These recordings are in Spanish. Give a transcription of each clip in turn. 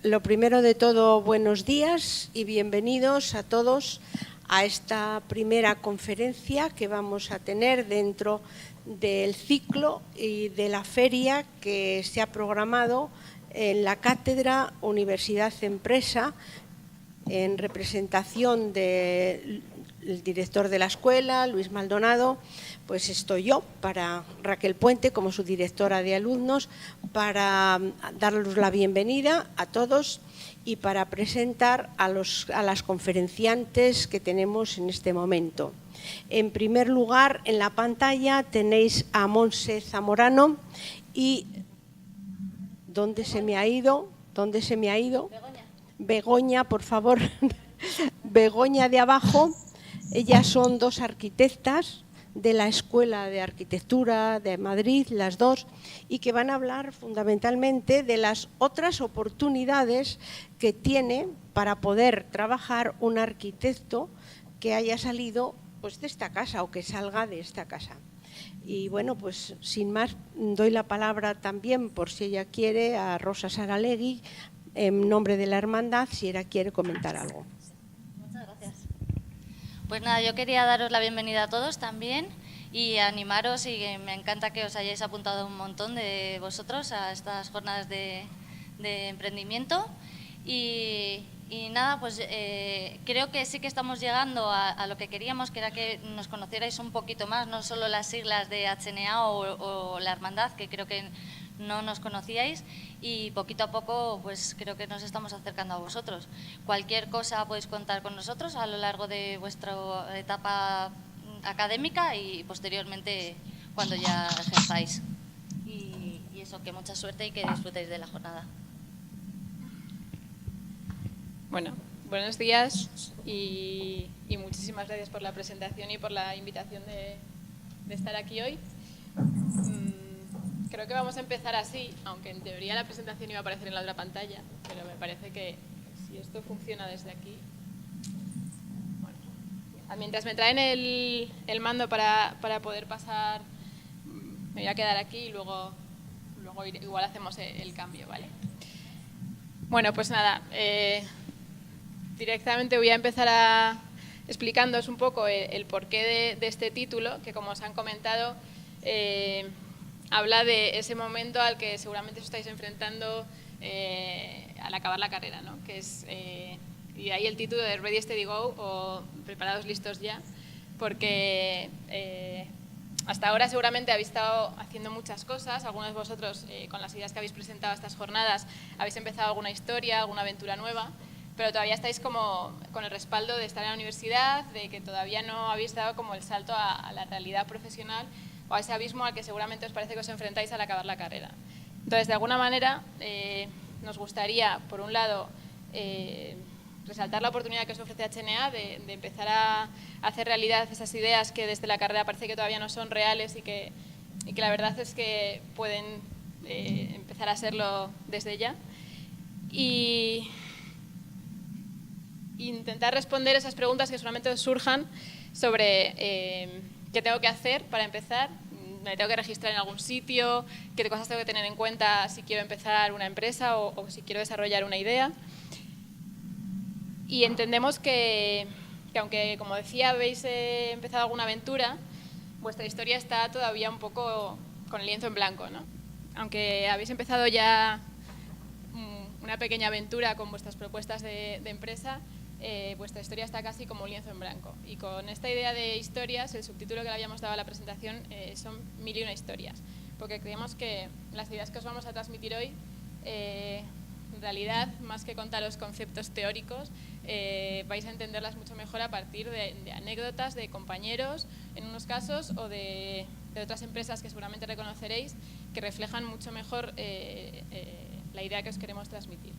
lo primero de todo, buenos días y bienvenidos a todos a esta primera conferencia que vamos a tener dentro del ciclo y de la feria que se ha programado en la Cátedra Universidad Empresa en representación del director de la escuela, Luis Maldonado. Pues estoy yo, para Raquel Puente, como su directora de alumnos, para darles la bienvenida a todos y para presentar a las conferenciantes que tenemos en este momento. En primer lugar, en la pantalla tenéis a Montse Zamorano y... ¿Dónde se me ha ido? ¿Dónde se me ha ido? Begoña, por favor. Begoña de abajo. Ellas son dos arquitectas de la Escuela de Arquitectura de Madrid, las dos, y que van a hablar fundamentalmente de las otras oportunidades que tiene para poder trabajar un arquitecto que haya salido pues, de esta casa o que salga de esta casa. Y bueno, pues sin más, doy la palabra también, por si ella quiere, a Rosa Saralegui, en nombre de la hermandad, si ella quiere comentar algo. Muchas gracias. Pues nada, yo quería daros la bienvenida a todos también y animaros, y me encanta que os hayáis apuntado un montón de vosotros a estas jornadas de emprendimiento. Y nada, pues creo que sí que estamos llegando a lo que queríamos, que era que nos conocierais un poquito más, no solo las siglas de HNA o la hermandad, que creo que no nos conocíais, y poquito a poco pues creo que nos estamos acercando a vosotros. Cualquier cosa podéis contar con nosotros a lo largo de vuestra etapa académica y posteriormente cuando ya ejerzáis. Y eso, que mucha suerte y que disfrutéis de la jornada. Bueno, buenos días y muchísimas gracias por la presentación y por la invitación de estar aquí hoy. Creo que vamos a empezar así, aunque en teoría la presentación iba a aparecer en la otra pantalla, pero me parece que si esto funciona desde aquí... Bueno, mientras me traen el mando para poder pasar, me voy a quedar aquí y luego igual hacemos el cambio, ¿vale? Bueno, pues nada... Directamente voy a empezar explicándoos un poco el porqué de este título, que como os han comentado, habla de ese momento al que seguramente os estáis enfrentando al acabar la carrera, ¿no? Que es, y de ahí el título de Ready, Steady, Go, o Preparados, Listos, Ya, porque hasta ahora seguramente habéis estado haciendo muchas cosas. Algunos de vosotros, con las ideas que habéis presentado a estas jornadas, habéis empezado alguna historia, alguna aventura nueva, pero todavía estáis como con el respaldo de estar en la universidad, de que todavía no habéis dado como el salto a la realidad profesional o a ese abismo al que seguramente os parece que os enfrentáis al acabar la carrera. Entonces, de alguna manera, nos gustaría, por un lado, resaltar la oportunidad que os ofrece HNA de empezar a hacer realidad esas ideas que desde la carrera parece que todavía no son reales y que la verdad es que pueden empezar a serlo desde ya. Y intentar responder esas preguntas que seguramente os surjan sobre qué tengo que hacer para empezar, me tengo que registrar en algún sitio, qué cosas tengo que tener en cuenta si quiero empezar una empresa o si quiero desarrollar una idea. Y entendemos que aunque, como decía, habéis empezado alguna aventura, vuestra historia está todavía un poco con el lienzo en blanco, ¿no? Aunque habéis empezado ya una pequeña aventura con vuestras propuestas de empresa, vuestra historia está casi como un lienzo en blanco. Y con esta idea de historias, el subtítulo que le habíamos dado a la presentación son 1001 historias, porque creemos que las ideas que os vamos a transmitir hoy, en realidad, más que contaros conceptos teóricos, vais a entenderlas mucho mejor a partir de anécdotas de compañeros, en unos casos, o de otras empresas que seguramente reconoceréis, que reflejan mucho mejor la idea que os queremos transmitir.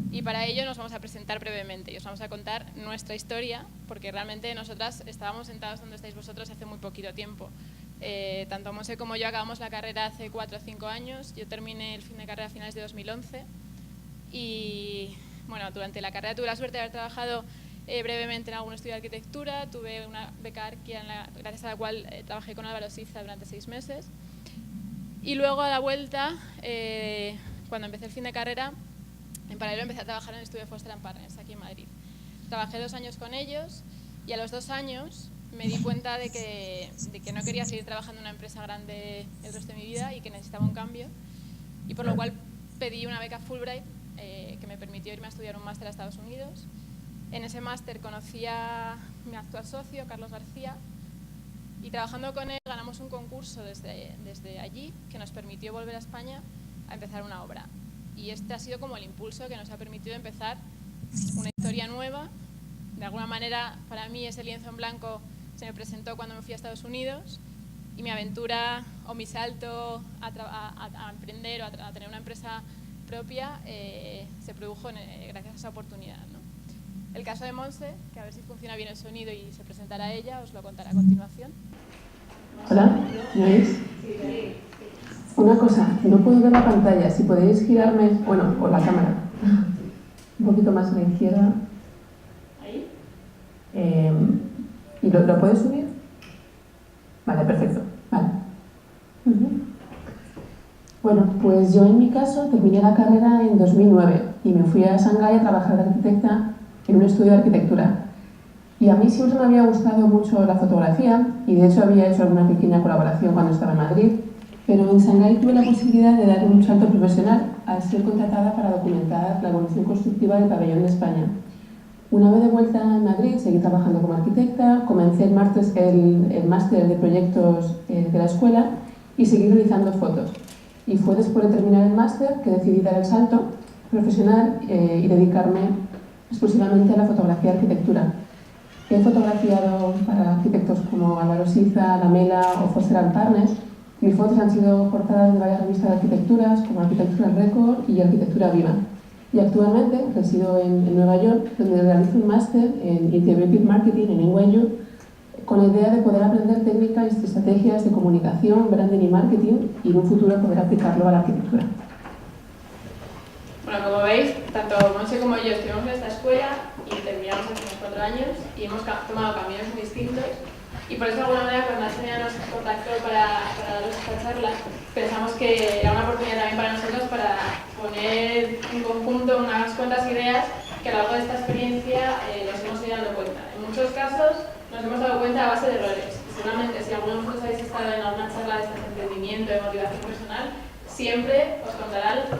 Y para ello nos vamos a presentar brevemente y os vamos a contar nuestra historia, porque realmente nosotras estábamos sentados donde estáis vosotros hace muy poquito tiempo. Tanto Monse como yo acabamos la carrera hace 4 o 5 años, yo terminé el fin de carrera a finales de 2011 y bueno, durante la carrera tuve la suerte de haber trabajado brevemente en algún estudio de arquitectura, tuve una beca Arquia gracias a la cual trabajé con Álvaro Siza durante 6 meses y luego a la vuelta, cuando empecé el fin de carrera, En paralelo empecé a trabajar en el estudio Foster & Partners, aquí en Madrid. Trabajé 2 años con ellos y a los 2 años me di cuenta de que no quería seguir trabajando en una empresa grande el resto de mi vida y que necesitaba un cambio. Y por lo cual pedí una beca Fulbright que me permitió irme a estudiar un máster a Estados Unidos. En ese máster conocí a mi actual socio, Carlos García, y trabajando con él ganamos un concurso desde allí que nos permitió volver a España a empezar una obra. Y este ha sido como el impulso que nos ha permitido empezar una historia nueva. De alguna manera, para mí, ese lienzo en blanco se me presentó cuando me fui a Estados Unidos y mi aventura o mi salto a emprender o a tener una empresa propia se produjo gracias a esa oportunidad, ¿no? El caso de Monse, que a ver si funciona bien el sonido y se presentará ella, os lo contará a continuación. Hola, ¿me oís? Sí. Una cosa, no puedo ver la pantalla, si podéis girarme, bueno, o la cámara, un poquito más a la izquierda. ¿Ahí? ¿Y lo puedes subir? Vale, perfecto. Vale. Bueno, pues yo en mi caso terminé la carrera en 2009 y me fui a Shanghái a trabajar de arquitecta en un estudio de arquitectura. Y a mí siempre me había gustado mucho la fotografía y de hecho había hecho alguna pequeña colaboración cuando estaba en Madrid, pero en Shanghái tuve la posibilidad de dar un salto profesional al ser contratada para documentar la evolución constructiva del pabellón de España. Una vez de vuelta en Madrid seguí trabajando como arquitecta, comencé el máster de proyectos de la escuela y seguí realizando fotos. Y fue después de terminar el máster que decidí dar el salto profesional y dedicarme exclusivamente a la fotografía de arquitectura. He fotografiado para arquitectos como Álvaro Siza, Lamela o Foster & Partners. Mis fotos han sido portadas de varias revistas de arquitecturas como Arquitectura Record y Arquitectura Viva. Y actualmente resido en Nueva York, donde realizo un máster en Integrated Marketing en NYU, con la idea de poder aprender técnicas y estrategias de comunicación, branding y marketing y en un futuro poder aplicarlo a la arquitectura. Bueno, como veis, tanto Monse como yo estuvimos en esta escuela y terminamos hace unos 4 años y hemos tomado caminos muy distintos. Y por eso, de alguna manera, cuando Nadia nos contactó para daros esta charla, pensamos que era una oportunidad también para nosotros para poner en conjunto unas cuantas ideas que a lo largo de esta experiencia nos hemos ido dando cuenta. En muchos casos nos hemos dado cuenta a base de errores. Seguramente, si alguno de vosotros habéis estado en alguna charla de este emprendimiento, de motivación personal, siempre os contarán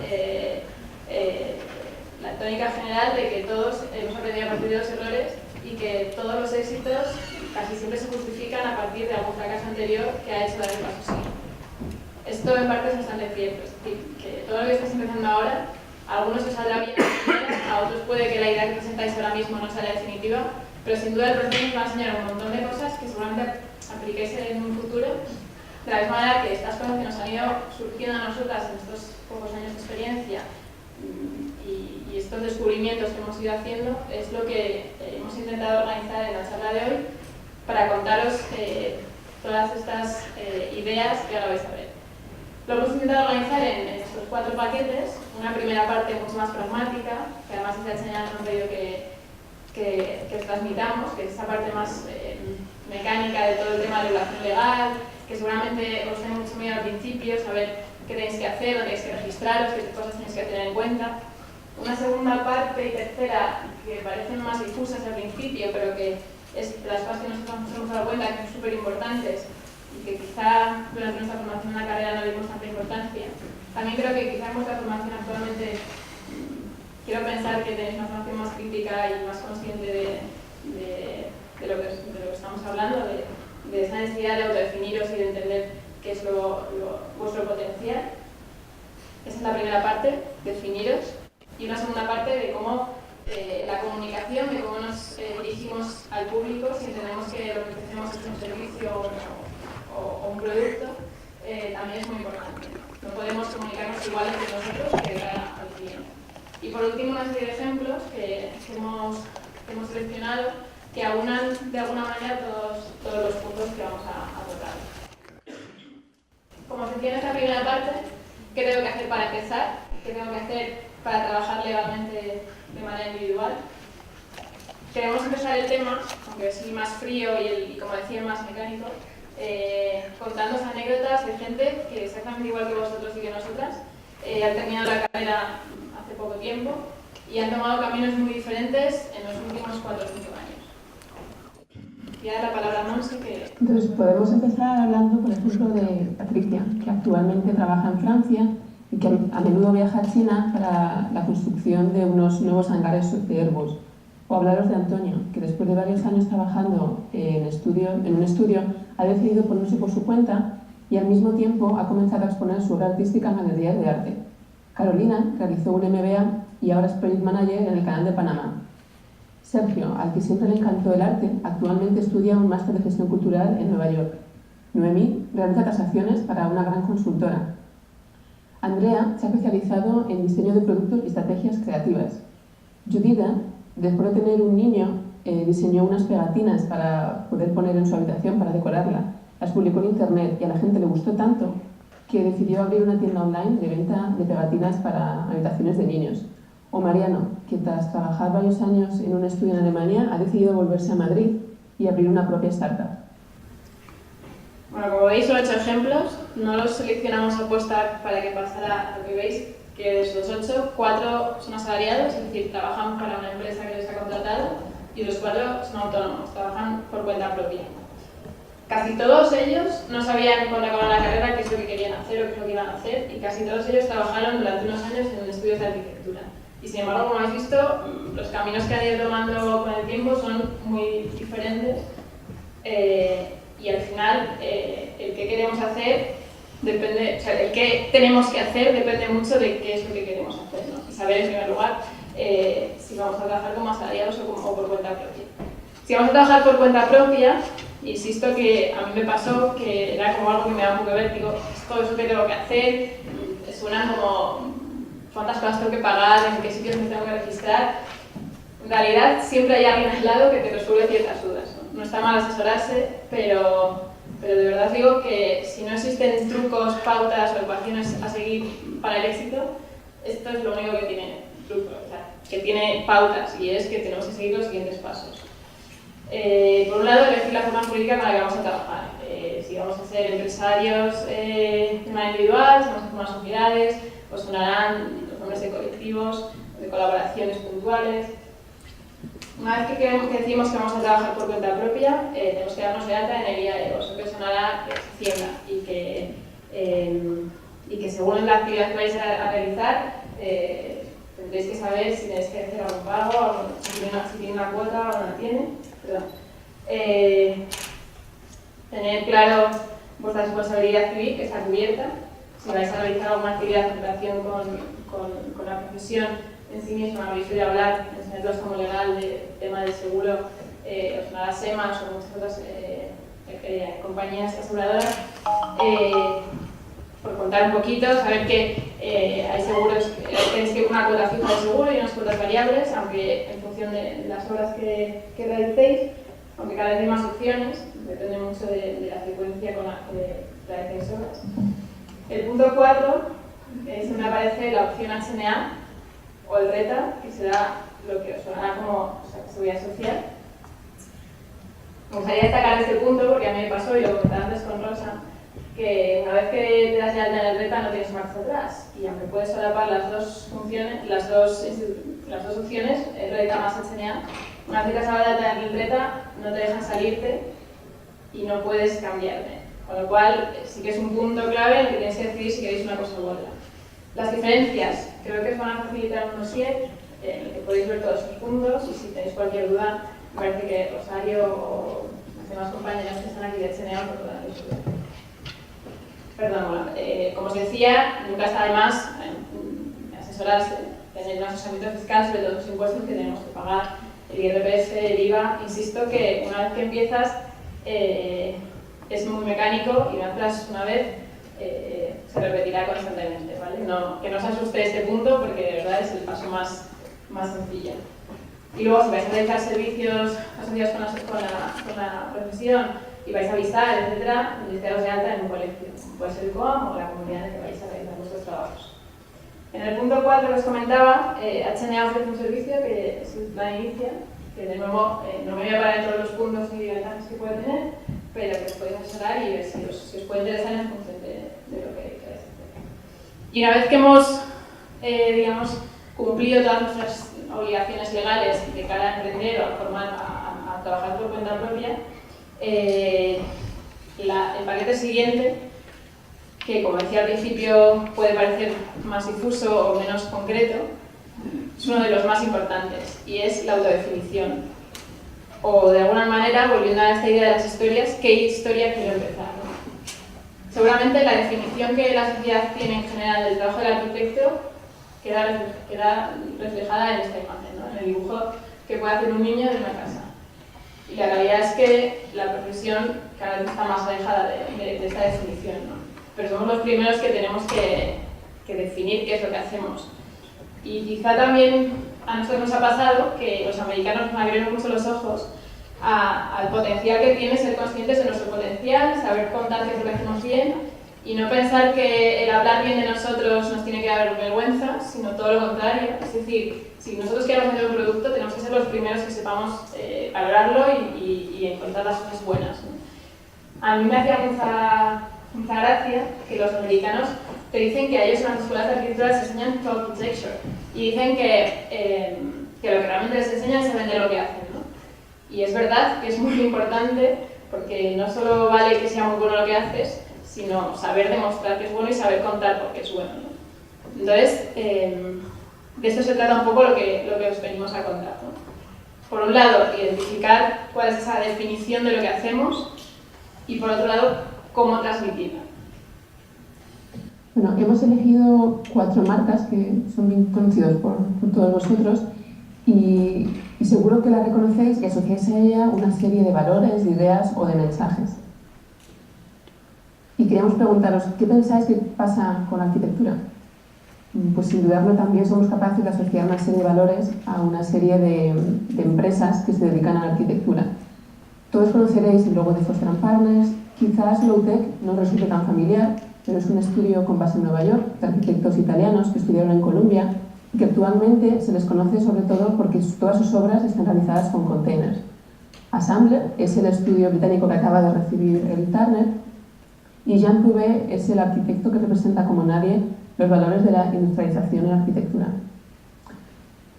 la tónica general de que todos hemos aprendido a partir de los errores y que todos los éxitos casi siempre se justifican a partir de algún fracaso anterior que ha hecho dar el paso siguiente. Esto en parte es bastante cierto, es decir, que todo lo que estáis empezando ahora, a algunos os saldrá bien, a otros puede que la idea que presentáis ahora mismo no sea la definitiva, pero sin duda el proceso nos va a enseñar un montón de cosas que seguramente apliquéis en un futuro, de la misma manera que estas cosas que nos han ido surgiendo a nosotras en estos pocos años de experiencia y estos descubrimientos que hemos ido haciendo es lo que hemos intentado organizar en la charla de hoy para contaros todas estas ideas que ahora vais a ver. Lo hemos intentado organizar en estos 4 paquetes, una primera parte mucho más pragmática, que además es el nos han pedido que os transmitamos, que es esa parte más mecánica de todo el tema de regulación legal, que seguramente os den mucho miedo al principio, saber qué tenéis que hacer, dónde tenéis que registraros, qué cosas tenéis que tener en cuenta. Una segunda parte y tercera que parecen más difusas al principio, pero que es de las cosas que nosotros nos hemos dado cuenta que son súper importantes y que quizá durante nuestra formación en la carrera no le dimos tanta importancia. También creo que quizá en vuestra formación actualmente quiero pensar que tenéis una formación más crítica y más consciente de lo que estamos hablando, de esa necesidad de autodefiniros y de entender qué es vuestro potencial. Esa es la primera parte, definiros. Y una segunda parte de cómo la comunicación, de cómo nos dirigimos al público, si entendemos que lo que ofrecemos es un servicio o un producto, también es muy importante. No podemos comunicarnos igual entre nosotros que de cara al cliente. Y por último, una serie de ejemplos que hemos seleccionado que aunan de alguna manera todos los puntos que vamos a tocar. Como decía en esta primera parte, ¿qué tengo que hacer para empezar? ¿Qué tengo que hacer para trabajar legalmente de manera individual? Queremos empezar el tema, aunque es el más frío y como decía, más mecánico, contándoos anécdotas de gente que exactamente igual que vosotros y que nosotras ha terminado la carrera hace poco tiempo y han tomado caminos muy diferentes en los últimos 4 o 5 años. Voy a dar la palabra a Monse, que... Entonces, podemos empezar hablando, por ejemplo, de Patricia, que actualmente trabaja en Francia y que a menudo viaja a China para la construcción de unos nuevos hangares de Airbus. O hablaros de Antonio, que después de varios años trabajando en un estudio, ha decidido ponerse por su cuenta y al mismo tiempo ha comenzado a exponer su obra artística en galerías de arte. Carolina realizó un MBA y ahora es Project Manager en el Canal de Panamá. Sergio, al que siempre le encantó el arte, actualmente estudia un máster de gestión cultural en Nueva York. Noemí realiza tasaciones para una gran consultora. Andrea se ha especializado en diseño de productos y estrategias creativas. Judita, después de tener un niño, diseñó unas pegatinas para poder poner en su habitación para decorarla. Las publicó en internet y a la gente le gustó tanto que decidió abrir una tienda online de venta de pegatinas para habitaciones de niños. O Mariano, que tras trabajar varios años en un estudio en Alemania, ha decidido volverse a Madrid y abrir una propia startup. Bueno, como veis son 8 ejemplos, no los seleccionamos a aposta para que pasara lo que veis, que de esos 8, 4 son asalariados, es decir, trabajan para una empresa que les ha contratado, y los 4 son autónomos, trabajan por cuenta propia. Casi todos ellos no sabían cuando acababan la carrera qué es lo que querían hacer o qué es lo que iban a hacer, y casi todos ellos trabajaron durante unos años en estudios de arquitectura. Y sin embargo, como habéis visto, los caminos que han ido tomando con el tiempo son muy diferentes, y al final el que queremos hacer depende, o sea, el que tenemos que hacer depende mucho de qué es lo que queremos hacer, ¿no? Y saber en primer lugar si vamos a trabajar como asalariados o por cuenta propia. Si vamos a trabajar por cuenta propia, insisto que a mí me pasó que era como algo que me daba un poco de vértigo, todo eso que tengo que hacer, suena como cuántas cosas tengo que pagar, en qué sitios me tengo que registrar. En realidad siempre hay alguien al lado que te resuelve ciertas dudas, ¿no? No está mal asesorarse, pero de verdad digo que si no existen trucos, pautas o ecuaciones a seguir para el éxito, esto es lo único que tiene trucos, o sea, que tiene pautas, y es que tenemos que seguir los siguientes pasos. Por un lado, elegir la forma jurídica con la que vamos a trabajar. Si vamos a ser empresarios de manera individual, si vamos a formar sociedades, pues sonarán los nombres de colectivos, de colaboraciones puntuales. Una vez que decimos que vamos a trabajar por cuenta propia, tenemos que darnos de alta en el IAE, eso que sonará Hacienda, y que según la actividad que vais a realizar, tendréis que saber si tenéis que hacer algún pago, si tiene una cuota o no la tiene. Tener claro vuestra responsabilidad civil, que está cubierta. Si vais a realizar alguna actividad en relación con la profesión en sí misma, habéis oído hablar en centros como legal del tema del seguro, os sonará SEMAS o muchas otras compañías aseguradoras. Por contar un poquito, saber que hay seguros, tenéis que una cuota fija de seguro y unas cuotas variables, aunque en función de las horas que realicéis, aunque cada vez hay más opciones, depende mucho de la frecuencia con la que realicéis horas. El punto 4 se me aparece la opción HNA o el RETA, que será lo que os sonará como seguridad social. Me gustaría destacar este punto porque a mí me pasó, y lo comentaba antes con Rosa, que una vez que te das de alta en el RETA no tienes marcha atrás, y aunque puedes solapar las dos opciones, el RETA más HNA, una vez que te has dado de alta en el RETA no te dejan salirte y no puedes cambiarte, con lo cual sí que es un punto clave en el que tenéis que decidir si queréis una cosa u otra. Las diferencias creo que os van a facilitar un dossier en el que podéis ver todos esos puntos, y si tenéis cualquier duda me parece que Rosario o las demás compañeras que están aquí de HNA os lo podrán resolver. Perdón, bueno, como os decía, nunca está de más asesorarse, tener un asesoramiento fiscal sobre todos los impuestos que tenemos que pagar, el IRPF, el IVA. Insisto que una vez que empiezas es muy mecánico, y una vez se repetirá constantemente, ¿vale? Que no os asuste este punto, porque de verdad es el paso más sencillo. Y luego, si vais a realizar servicios asociados con la profesión y vais a avisar, etcétera, necesitaros de alta en un colegio, puede ser el COAM o la comunidad en la que vais a realizar vuestros trabajos. En el punto 4 que os comentaba, HNA ofrece un servicio que es el plan Inicia, que de nuevo no me voy a parar en todos los puntos y ventajas que puede tener, pero que os podéis asesorar y ver si os puede interesar en función de lo que queráis hacer. Y una vez que hemos, digamos, cumplido todas obligaciones legales de cara a emprender o a trabajar por cuenta propia, el paquete siguiente, que como decía al principio puede parecer más difuso o menos concreto, es uno de los más importantes y es la autodefinición. O de alguna manera, volviendo a esta idea de las historias, ¿qué historia quiero empezar? ¿No? Seguramente la definición que la sociedad tiene en general del trabajo del arquitecto queda reflejada en esta imagen, ¿no? En el dibujo que puede hacer un niño de una casa. Y la realidad es que la profesión cada vez está más alejada de esta definición, ¿no? Pero somos los primeros que tenemos que definir qué es lo que hacemos. Y quizá también a nosotros nos ha pasado que los americanos nos abrieron mucho los ojos al potencial que tiene ser conscientes de nuestro potencial, saber contar qué es lo que hacemos bien y no pensar que el hablar bien de nosotros nos tiene que dar vergüenza, sino todo lo contrario. Es decir, si nosotros queremos vender un producto, tenemos que ser los primeros que sepamos valorarlo y encontrar las cosas buenas, ¿no? A mí me hacía mucha gracia que los americanos te dicen que a ellos en las escuelas de arquitectura les enseñan to architecture y dicen que lo que realmente les enseñan es a vender lo que hacen, ¿no? Y es verdad que es muy importante porque no solo vale que sea muy bueno lo que haces, sino saber demostrar que es bueno y saber contar por qué es bueno, ¿no? Entonces, de esto se trata un poco lo que os venimos a contar, ¿no? Por un lado, identificar cuál es esa definición de lo que hacemos y por otro lado, cómo transmitirla. Bueno, hemos elegido 4 marcas que son bien conocidas por todos vosotros y seguro que la reconocéis y asociáis a ella una serie de valores, de ideas o de mensajes. Y queríamos preguntaros, ¿qué pensáis que pasa con la arquitectura? Pues sin dudarlo también somos capaces de asociar una serie de valores a una serie de empresas que se dedican a la arquitectura. Todos conoceréis el logo de Foster & Partners, quizás Lowtech no resulte tan familiar, pero es un estudio con base en Nueva York de arquitectos italianos que estudiaron en Columbia y que actualmente se les conoce sobre todo porque todas sus obras están realizadas con containers. Assembler es el estudio británico que acaba de recibir el Turner y Jean Prouvé es el arquitecto que representa como nadie los valores de la industrialización en la arquitectura.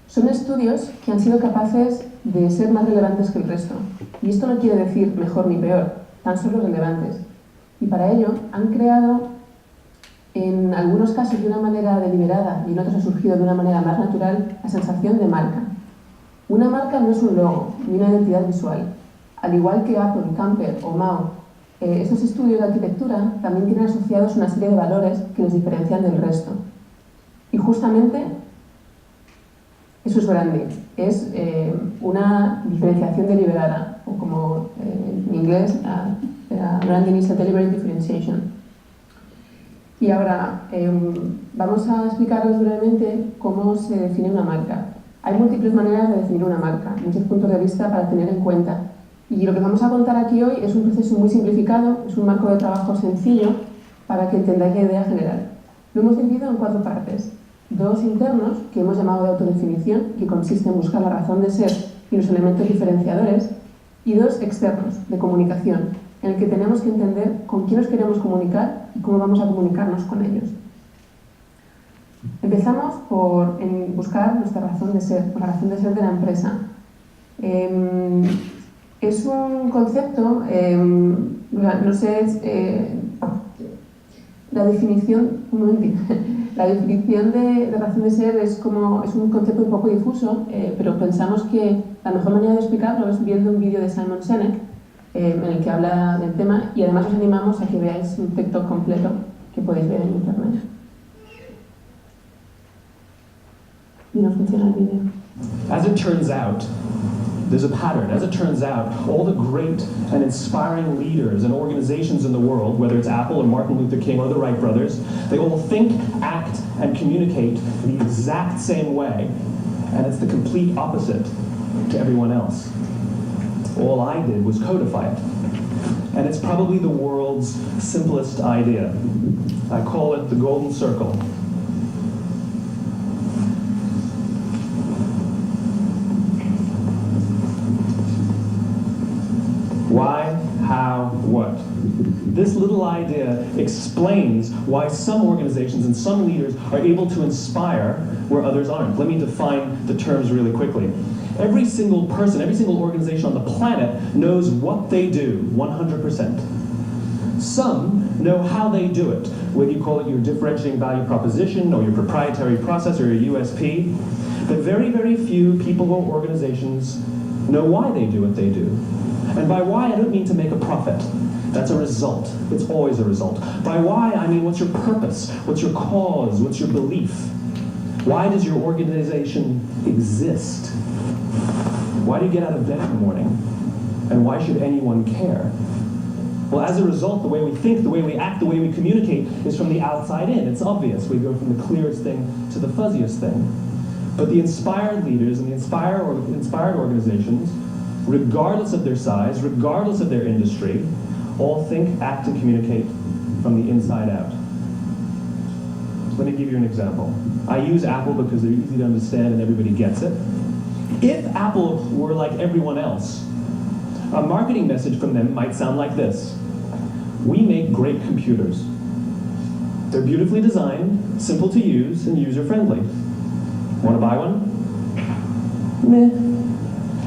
Son estudios que han sido capaces de ser más relevantes que el resto. Y esto no quiere decir mejor ni peor, tan solo relevantes. Y para ello han creado, en algunos casos de una manera deliberada y en otros ha surgido de una manera más natural, la sensación de marca. Una marca no es un logo ni una identidad visual. Al igual que Apple, Camper o Mao, estos estudios de arquitectura también tienen asociados una serie de valores que les diferencian del resto. Y justamente eso es branding, es una diferenciación deliberada, o como en inglés, branding is a deliberate differentiation. Y ahora vamos a explicaros brevemente cómo se define una marca. Hay múltiples maneras de definir una marca, muchos puntos de vista para tener en cuenta. Y lo que vamos a contar aquí hoy es un proceso muy simplificado, es un marco de trabajo sencillo para que entendáis la idea general. Lo hemos dividido en 4 partes. 2 internos, que hemos llamado de autodefinición, que consiste en buscar la razón de ser y los elementos diferenciadores, y 2 externos, de comunicación, en el que tenemos que entender con quién nos queremos comunicar y cómo vamos a comunicarnos con ellos. Empezamos por buscar nuestra razón de ser, la razón de ser de la empresa. Es un concepto, no sé, la definición, la definición de razón de ser es un concepto un poco difuso, pero pensamos que la mejor manera de explicarlo es viendo un vídeo de Simon Sinek en el que habla del tema y además os animamos a que veáis un texto completo que podéis ver en internet. Y nos funciona el vídeo. As it turns out, there's a pattern. As it turns out, all the great and inspiring leaders and organizations in the world, whether it's Apple or Martin Luther King or the Wright brothers, they all think, act, and communicate the exact same way. And it's the complete opposite to everyone else. All I did was codify it. And it's probably the world's simplest idea. I call it the golden circle. Why, how, what? This little idea explains why some organizations and some leaders are able to inspire where others aren't. Let me define the terms really quickly. Every single person, every single organization on the planet knows what they do, 100%. Some know how they do it, whether you call it your differentiating value proposition or your proprietary process or your USP. But very, very few people or organizations know why they do what they do. And by why, I don't mean to make a profit. That's a result. It's always a result. By why, I mean what's your purpose? What's your cause? What's your belief? Why does your organization exist? Why do you get out of bed in the morning? And why should anyone care? Well, as a result, the way we think, the way we act, the way we communicate is from the outside in. It's obvious. We go from the clearest thing to the fuzziest thing. But the inspired leaders and the inspired organizations, regardless of their size, regardless of their industry, all think, act, and communicate from the inside out. Let me give you an example. I use Apple because they're easy to understand and everybody gets it. If Apple were like everyone else, a marketing message from them might sound like this. We make great computers. They're beautifully designed, simple to use, and user-friendly. Want to buy one? Meh.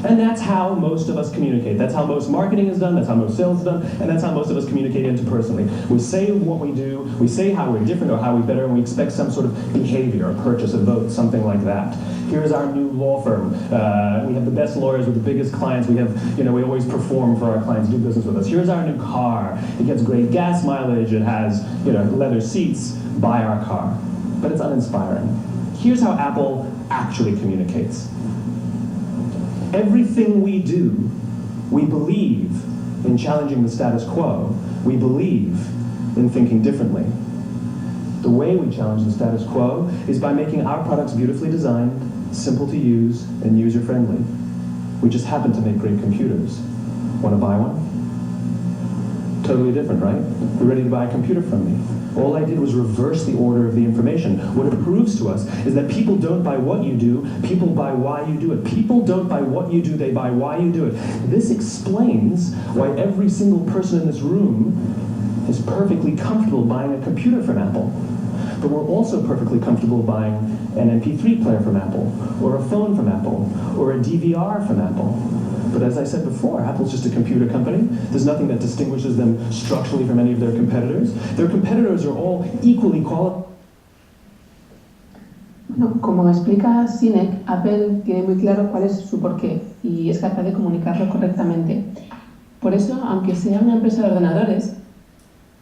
And that's how most of us communicate. That's how most marketing is done, that's how most sales is done, and that's how most of us communicate interpersonally. We say what we do, we say how we're different or how we're better, and we expect some sort of behavior, a purchase, a vote, something like that. Here's our new law firm. We have the best lawyers with the biggest clients. We have, we always perform for our clients, do business with us. Here's our new car. It gets great gas mileage. It has, leather seats. Buy our car. But it's uninspiring. Here's how Apple actually communicates. Everything we do, we believe in challenging the status quo. We believe in thinking differently. The way we challenge the status quo is by making our products beautifully designed, simple to use, and user-friendly. We just happen to make great computers. Want to buy one? Totally different, right? You're ready to buy a computer from me. All I did was reverse the order of the information. What it proves to us is that people don't buy what you do, people buy why you do it. People don't buy what you do, they buy why you do it. This explains why every single person in this room is perfectly comfortable buying a computer from Apple. But we're also perfectly comfortable buying an MP3 player from Apple, or a phone from Apple, or a DVR from Apple. But as I said before, Apple's just a computer company. There's nothing that distinguishes them structurally from any of their competitors. Their competitors are all equally qualified. Bueno, como explica Sinek, Apple tiene muy claro cuál es su porqué y es capaz de comunicarlo correctamente. Por eso, aunque sea una empresa de ordenadores,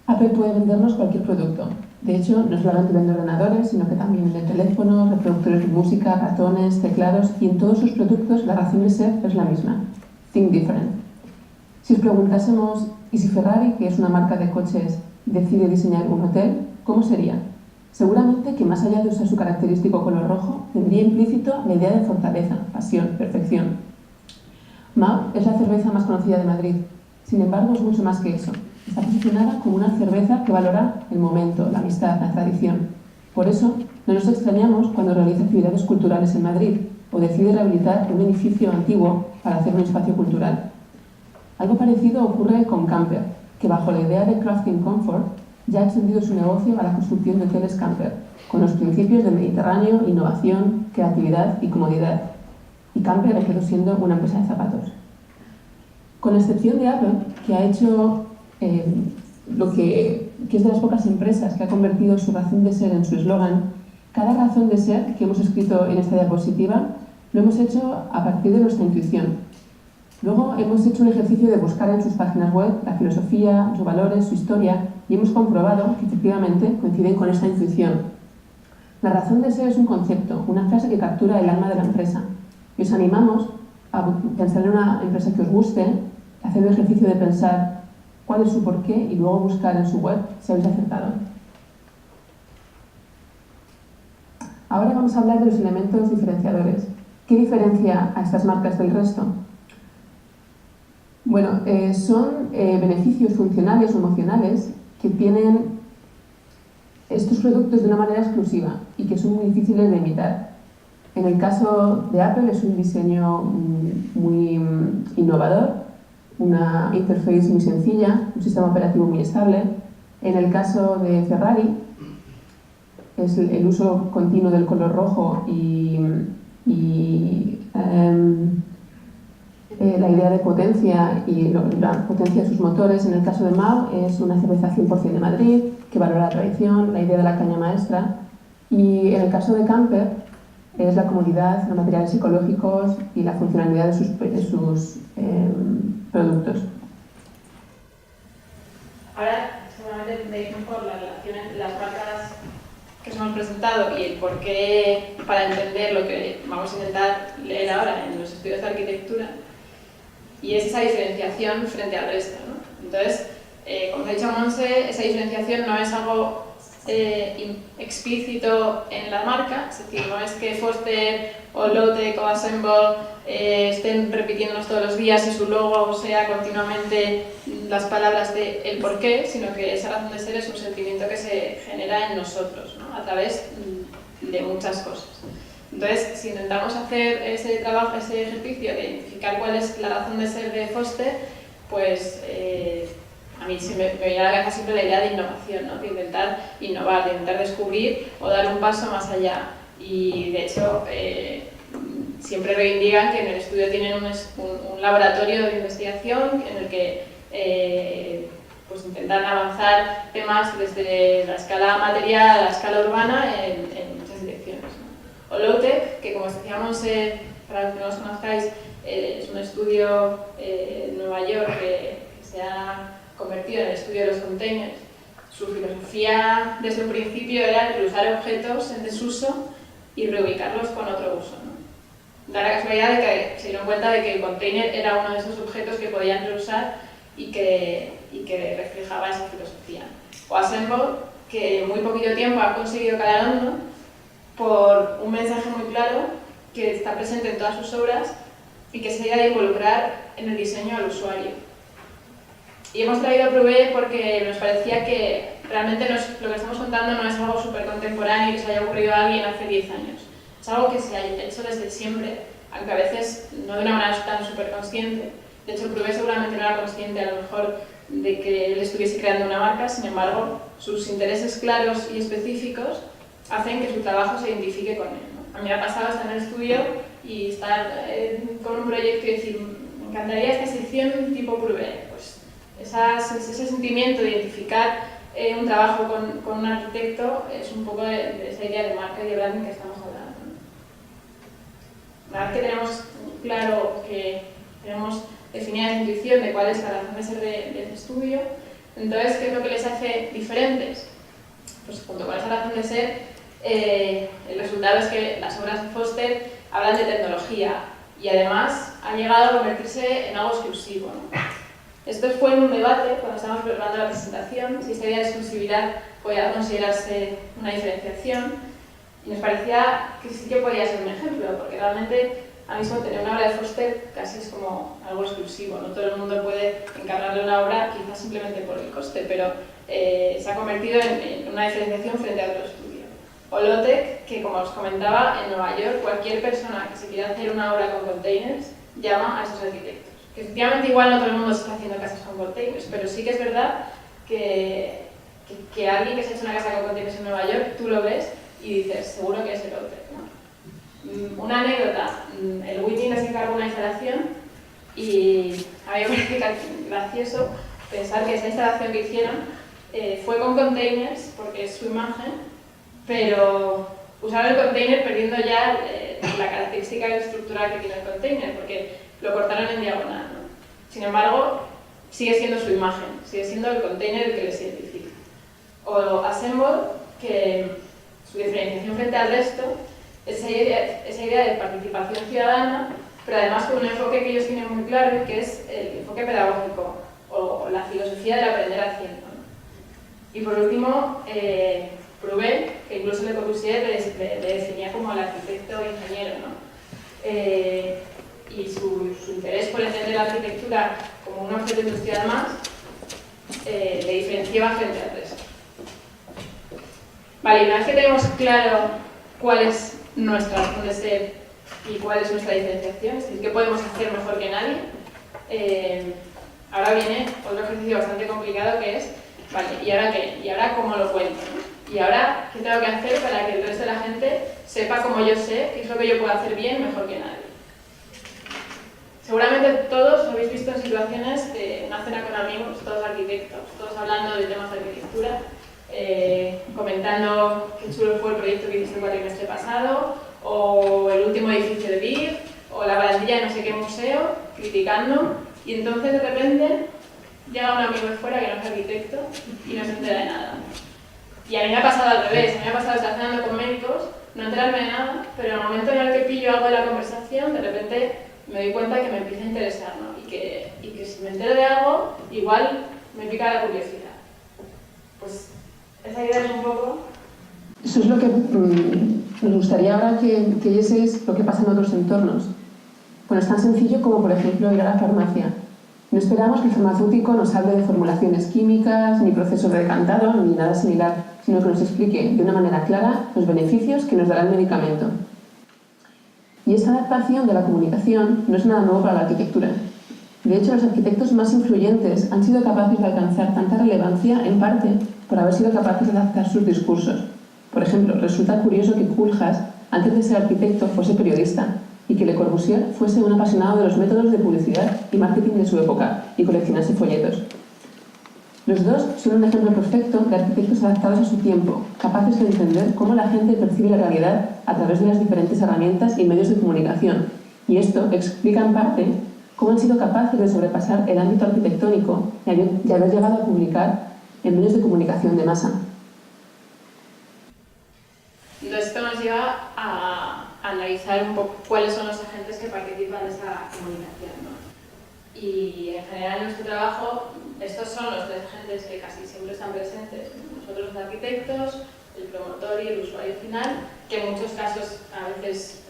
Apple puede vendernos cualquier producto. De hecho, no solamente vende ordenadores, sino que también vende teléfonos, reproductores de música, ratones, teclados, y en todos sus productos la razón de ser es la misma. Think different. Si os preguntásemos, ¿y si Ferrari, que es una marca de coches, decide diseñar un hotel, cómo sería? Seguramente que más allá de usar su característico color rojo, tendría implícito la idea de fortaleza, pasión, perfección. Mau es la cerveza más conocida de Madrid. Sin embargo, es mucho más que eso. Está posicionada como una cerveza que valora el momento, la amistad, la tradición. Por eso, no nos extrañamos cuando realiza actividades culturales en Madrid o decide rehabilitar un edificio antiguo para hacer un espacio cultural. Algo parecido ocurre con Camper, que bajo la idea de Crafting Comfort ya ha extendido su negocio a la construcción de hoteles camper, con los principios del Mediterráneo, innovación, creatividad y comodidad. Y Camper ha quedado siendo una empresa de zapatos. Con la excepción de Apple, que ha hecho lo que es de las pocas empresas que ha convertido su razón de ser en su eslogan, cada razón de ser que hemos escrito en esta diapositiva lo hemos hecho a partir de nuestra intuición. Luego hemos hecho un ejercicio de buscar en sus páginas web la filosofía, sus valores, su historia, y hemos comprobado que efectivamente coinciden con esta intuición. La razón de ser es un concepto, una frase que captura el alma de la empresa. Y os animamos a pensar en una empresa que os guste, hacer el ejercicio de pensar cuál es su porqué y luego buscar en su web si habéis acertado. Ahora vamos a hablar de los elementos diferenciadores. ¿Qué diferencia a estas marcas del resto? Bueno, son beneficios funcionales o emocionales que tienen estos productos de una manera exclusiva y que son muy difíciles de imitar. En el caso de Apple es un diseño muy innovador, una interface muy sencilla, un sistema operativo muy estable. En el caso de Ferrari, es el uso continuo del color rojo y la idea de potencia y la potencia de sus motores. En el caso de Mau es una cerveza 100% de Madrid, que valora la tradición, la idea de la caña maestra. Y en el caso de Camper es la comodidad, los materiales ecológicos y la funcionalidad de sus productos. Ahora, seguramente me veis mejor la relación entre las marcas que os hemos presentado y el porqué, para entender lo que vamos a intentar leer ahora en los estudios de arquitectura, y es esa diferenciación frente al resto, ¿no? Entonces, como ha dicho Monse, esa diferenciación no es algo explícito en la marca, es decir, no es que Foster o Low-Tech o Assemble estén repitiéndonos todos los días y su logo sea continuamente las palabras de el porqué, sino que esa razón de ser es un sentimiento que se genera en nosotros, ¿no? A través de muchas cosas. Entonces, si intentamos hacer ese trabajo, ese ejercicio de identificar cuál es la razón de ser de Foster, pues a mí me viene a la cabeza siempre la idea de innovación, ¿no? De intentar innovar, de intentar descubrir o dar un paso más allá. Y de hecho, siempre reivindican que en el estudio tienen un laboratorio de investigación en el que pues intentan avanzar temas desde la escala material a la escala urbana en muchas direcciones, ¿no? O Low-Tech, que como decíamos, para los que no os conozcáis, es un estudio en Nueva York que se ha convertido en el estudio de los containers. Su filosofía desde un principio era reusar objetos en desuso y reubicarlos con otro uso, ¿no? Da la casualidad de que se dieron cuenta de que el container era uno de esos objetos que podían reusar y que reflejaba esa filosofía. O Assemble, que en muy poquito tiempo ha conseguido calar hondo por un mensaje muy claro que está presente en todas sus obras y que es la idea de involucrar en el diseño al usuario. Y hemos traído a Prouvé porque nos parecía que realmente lo que estamos contando no es algo súper contemporáneo que se haya ocurrido a alguien hace 10 años. Es algo que se ha hecho desde siempre, aunque a veces no de una manera tan súper consciente. De hecho, Prouvé seguramente no era consciente a lo mejor de que él estuviese creando una marca, sin embargo, sus intereses claros y específicos hacen que su trabajo se identifique con él, ¿no? A mí me ha pasado estar en el estudio y estar con un proyecto y decir, me encantaría esta sección tipo Prouvé. Pues ese sentimiento de identificar un trabajo con un arquitecto es un poco de esa idea de marca y de branding que estamos hablando, ¿no? Una vez que tenemos claro que tenemos definida la intuición de cuál es la razón de ser de ese estudio, entonces, ¿qué es lo que les hace diferentes? Pues junto con esa razón de ser, el resultado es que las obras de Foster hablan de tecnología y además ha llegado a convertirse en algo exclusivo, ¿no? Esto fue un debate cuando estábamos preparando la presentación, si esta idea de exclusividad podía considerarse una diferenciación, y nos parecía que sí que podía ser un ejemplo, porque realmente ahora mismo tener una obra de Foster casi es como algo exclusivo, no todo el mundo puede encargarle una obra quizás simplemente por el coste, pero se ha convertido en una diferenciación frente a otro estudio. O Low-Tech, que como os comentaba, en Nueva York cualquier persona que se quiera hacer una obra con containers llama a esos arquitectos. Que efectivamente igual no todo el mundo se está haciendo casas con containers, pero sí que es verdad que alguien que se ha hecho una casa con containers en Nueva York, tú lo ves y dices, seguro que es el Low-Tech, ¿no? Una anécdota, el Whitney les encargó una instalación y a mí me parece gracioso pensar que esa instalación que hicieron fue con containers, porque es su imagen, pero usaron el container perdiendo ya la característica estructural que tiene el container, porque lo cortaron en diagonal, ¿no? Sin embargo, sigue siendo su imagen, sigue siendo el container el que les identifica. O Assemble, que su diferenciación frente al resto es esa idea de participación ciudadana, pero además con un enfoque que ellos tienen muy claro, que es el enfoque pedagógico o la filosofía del aprender haciendo, ¿no? Y por último, Prouvé, que incluso Le Corbusier le definía como el arquitecto ingeniero, ¿no? Y su interés por entender la arquitectura como un objeto industrial más le diferenciaba frente al resto. Vale, una vez que tenemos claro cuál es nuestra razón de ser y cuál es nuestra diferenciación, es decir, qué podemos hacer mejor que nadie, Ahora viene otro ejercicio bastante complicado que es, vale, ¿y ahora qué? ¿Y ahora cómo lo cuento? ¿No? ¿Y ahora qué tengo que hacer para que el resto de la gente sepa como yo sé qué es lo que yo puedo hacer bien mejor que nadie? Seguramente todos lo habéis visto en situaciones de una cena con amigos, todos arquitectos, todos hablando de temas de arquitectura, comentando qué chulo fue el proyecto que hiciste el cuatrimestre pasado, o el último edificio de BIR, o la barandilla de no sé qué museo, criticando, y entonces de repente llega un amigo de fuera que no es arquitecto y no se entera de nada. Y a mí me ha pasado al revés, a mí me ha pasado estar cenando con médicos, no enterarme de nada, pero en el momento en el que pillo algo de la conversación, de repente me doy cuenta que me empieza a interesar, ¿no? Y que si me entero de algo, igual me pica la curiosidad. Pues esa idea es un poco... Eso es lo que nos gustaría ahora que vieseis lo que pasa en otros entornos. Bueno, es tan sencillo como, por ejemplo, ir a la farmacia. No esperamos que el farmacéutico nos hable de formulaciones químicas, ni procesos de decantado, ni nada similar, sino que nos explique de una manera clara los beneficios que nos dará el medicamento. Y esta adaptación de la comunicación no es nada nuevo para la arquitectura. De hecho, los arquitectos más influyentes han sido capaces de alcanzar tanta relevancia, en parte, por haber sido capaces de adaptar sus discursos. Por ejemplo, resulta curioso que Koolhaas, antes de ser arquitecto, fuese periodista, y que Le Corbusier fuese un apasionado de los métodos de publicidad y marketing de su época y coleccionase folletos. Los dos son un ejemplo perfecto de arquitectos adaptados a su tiempo, capaces de entender cómo la gente percibe la realidad a través de las diferentes herramientas y medios de comunicación, y esto explica en parte cómo han sido capaces de sobrepasar el ámbito arquitectónico y haber llegado a publicar en medios de comunicación de masa. Entonces esto nos lleva a analizar un poco cuáles son los agentes que participan de esa comunicación, ¿no? Y en general en nuestro trabajo estos son los tres agentes que casi siempre están presentes. Nosotros los arquitectos, el promotor y el usuario final, que en muchos casos a veces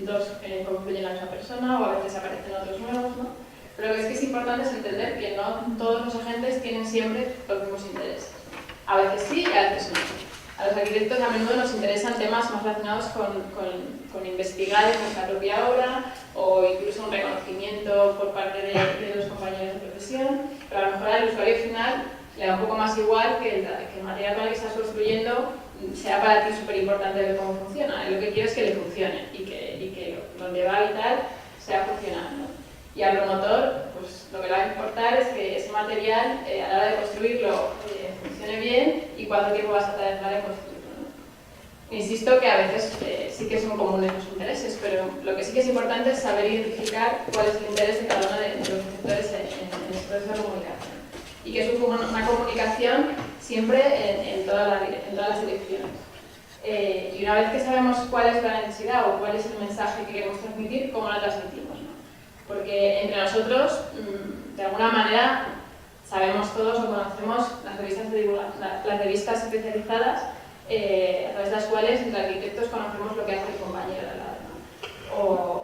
dos confluyen en la misma persona o a veces aparecen otros nuevos, ¿no? Pero lo que es importante es entender que no todos los agentes tienen siempre los mismos intereses. A veces sí y a veces no. A los arquitectos a menudo nos interesan temas más relacionados con investigar en nuestra propia obra o incluso un reconocimiento por parte de los compañeros de profesión, pero a lo mejor al usuario final le da un poco más igual que el material con el que estás construyendo sea para ti súper importante ver cómo funciona. Lo que quiero es que le funcione y que donde va a habitar sea funcional, ¿no? Y al promotor, pues lo que le va a importar es que ese material a la hora de construirlo funcione bien y cuánto tiempo vas a tardar en construirlo, ¿no? Insisto que a veces sí que son comunes los intereses, pero lo que sí que es importante es saber identificar cuál es el interés de cada uno de los sectores en este proceso de comunicación. Y que es una comunicación siempre en todas las direcciones. Y una vez que sabemos cuál es la necesidad o cuál es el mensaje que queremos transmitir, ¿cómo lo transmitimos, ¿no? Porque entre nosotros, de alguna manera, sabemos todos o conocemos las revistas especializadas a través de las cuales entre arquitectos conocemos lo que hace el compañero de al lado, ¿no? O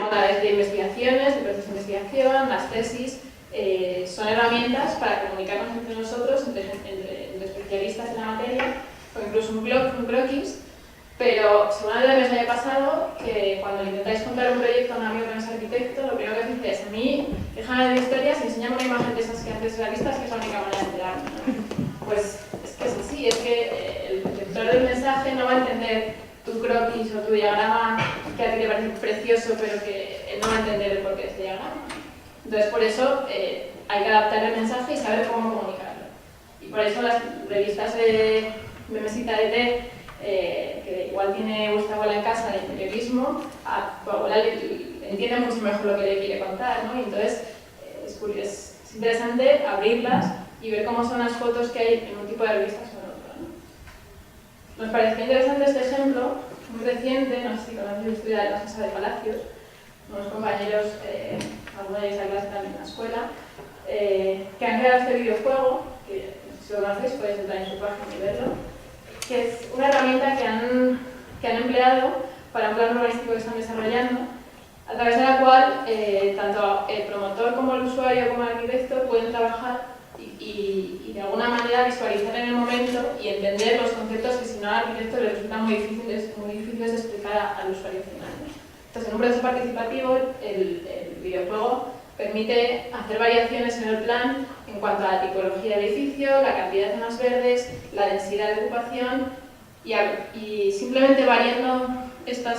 a través de investigaciones, de procesos de investigación, las tesis, son herramientas para comunicarnos entre nosotros, entre especialistas en la materia, o incluso un croquis. Pero seguramente me os haya pasado que cuando intentáis contar un proyecto a un amigo que no es arquitecto, lo primero que os dice es: a mí, déjame de historias y enséñame una imagen de esas que antes realistas, que es la única manera de enterarme, ¿no? Pues es que es así, es que el receptor del mensaje no va a entender tu croquis o tu diagrama que a ti te parece precioso, pero que él no va a entender el porqué de ese diagrama. Entonces, por eso hay que adaptar el mensaje y saber cómo comunicarlo. Y por eso las revistas de mesita de té, que igual tiene vuestra abuela en casa de interiorismo, a tu abuela le entiende mucho mejor lo que le quiere contar, ¿no? Y entonces es interesante abrirlas y ver cómo son las fotos que hay en un tipo de revistas o en otro, ¿no? Nos pareció interesante este ejemplo, muy reciente, no sé si conocéis la historia de la Casa de Palacios, unos compañeros, algunos de ellos a clase también en la escuela, que han creado este videojuego, que si lo conocéis podéis entrar en su página y verlo, que es una herramienta que han empleado para un plan urbanístico que están desarrollando, a través de la cual tanto el promotor como el usuario como el arquitecto pueden trabajar y de alguna manera visualizar en el momento y entender los conceptos que si no al arquitecto le resultan muy difíciles de explicar al usuario final. Entonces, en un proceso participativo, el videojuego permite hacer variaciones en el plan en cuanto a la tipología del edificio, la cantidad de zonas verdes, la densidad de ocupación y simplemente variando estos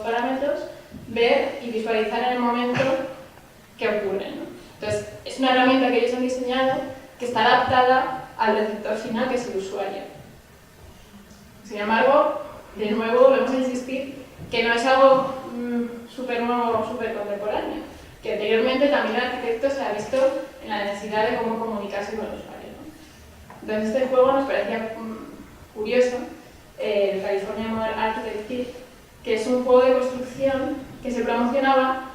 parámetros, ver y visualizar en el momento qué ocurre, ¿no? Entonces, es una herramienta que ellos han diseñado que está adaptada al receptor final, que es el usuario. Sin embargo, de nuevo, volvemos a insistir que no es algo súper nuevo o súper contemporáneo, que anteriormente también el arquitecto se ha visto en la necesidad de cómo comunicarse con el usuario, ¿no? Entonces, este juego nos parecía curioso, el California Model Architect Kit, que es un juego de construcción que se promocionaba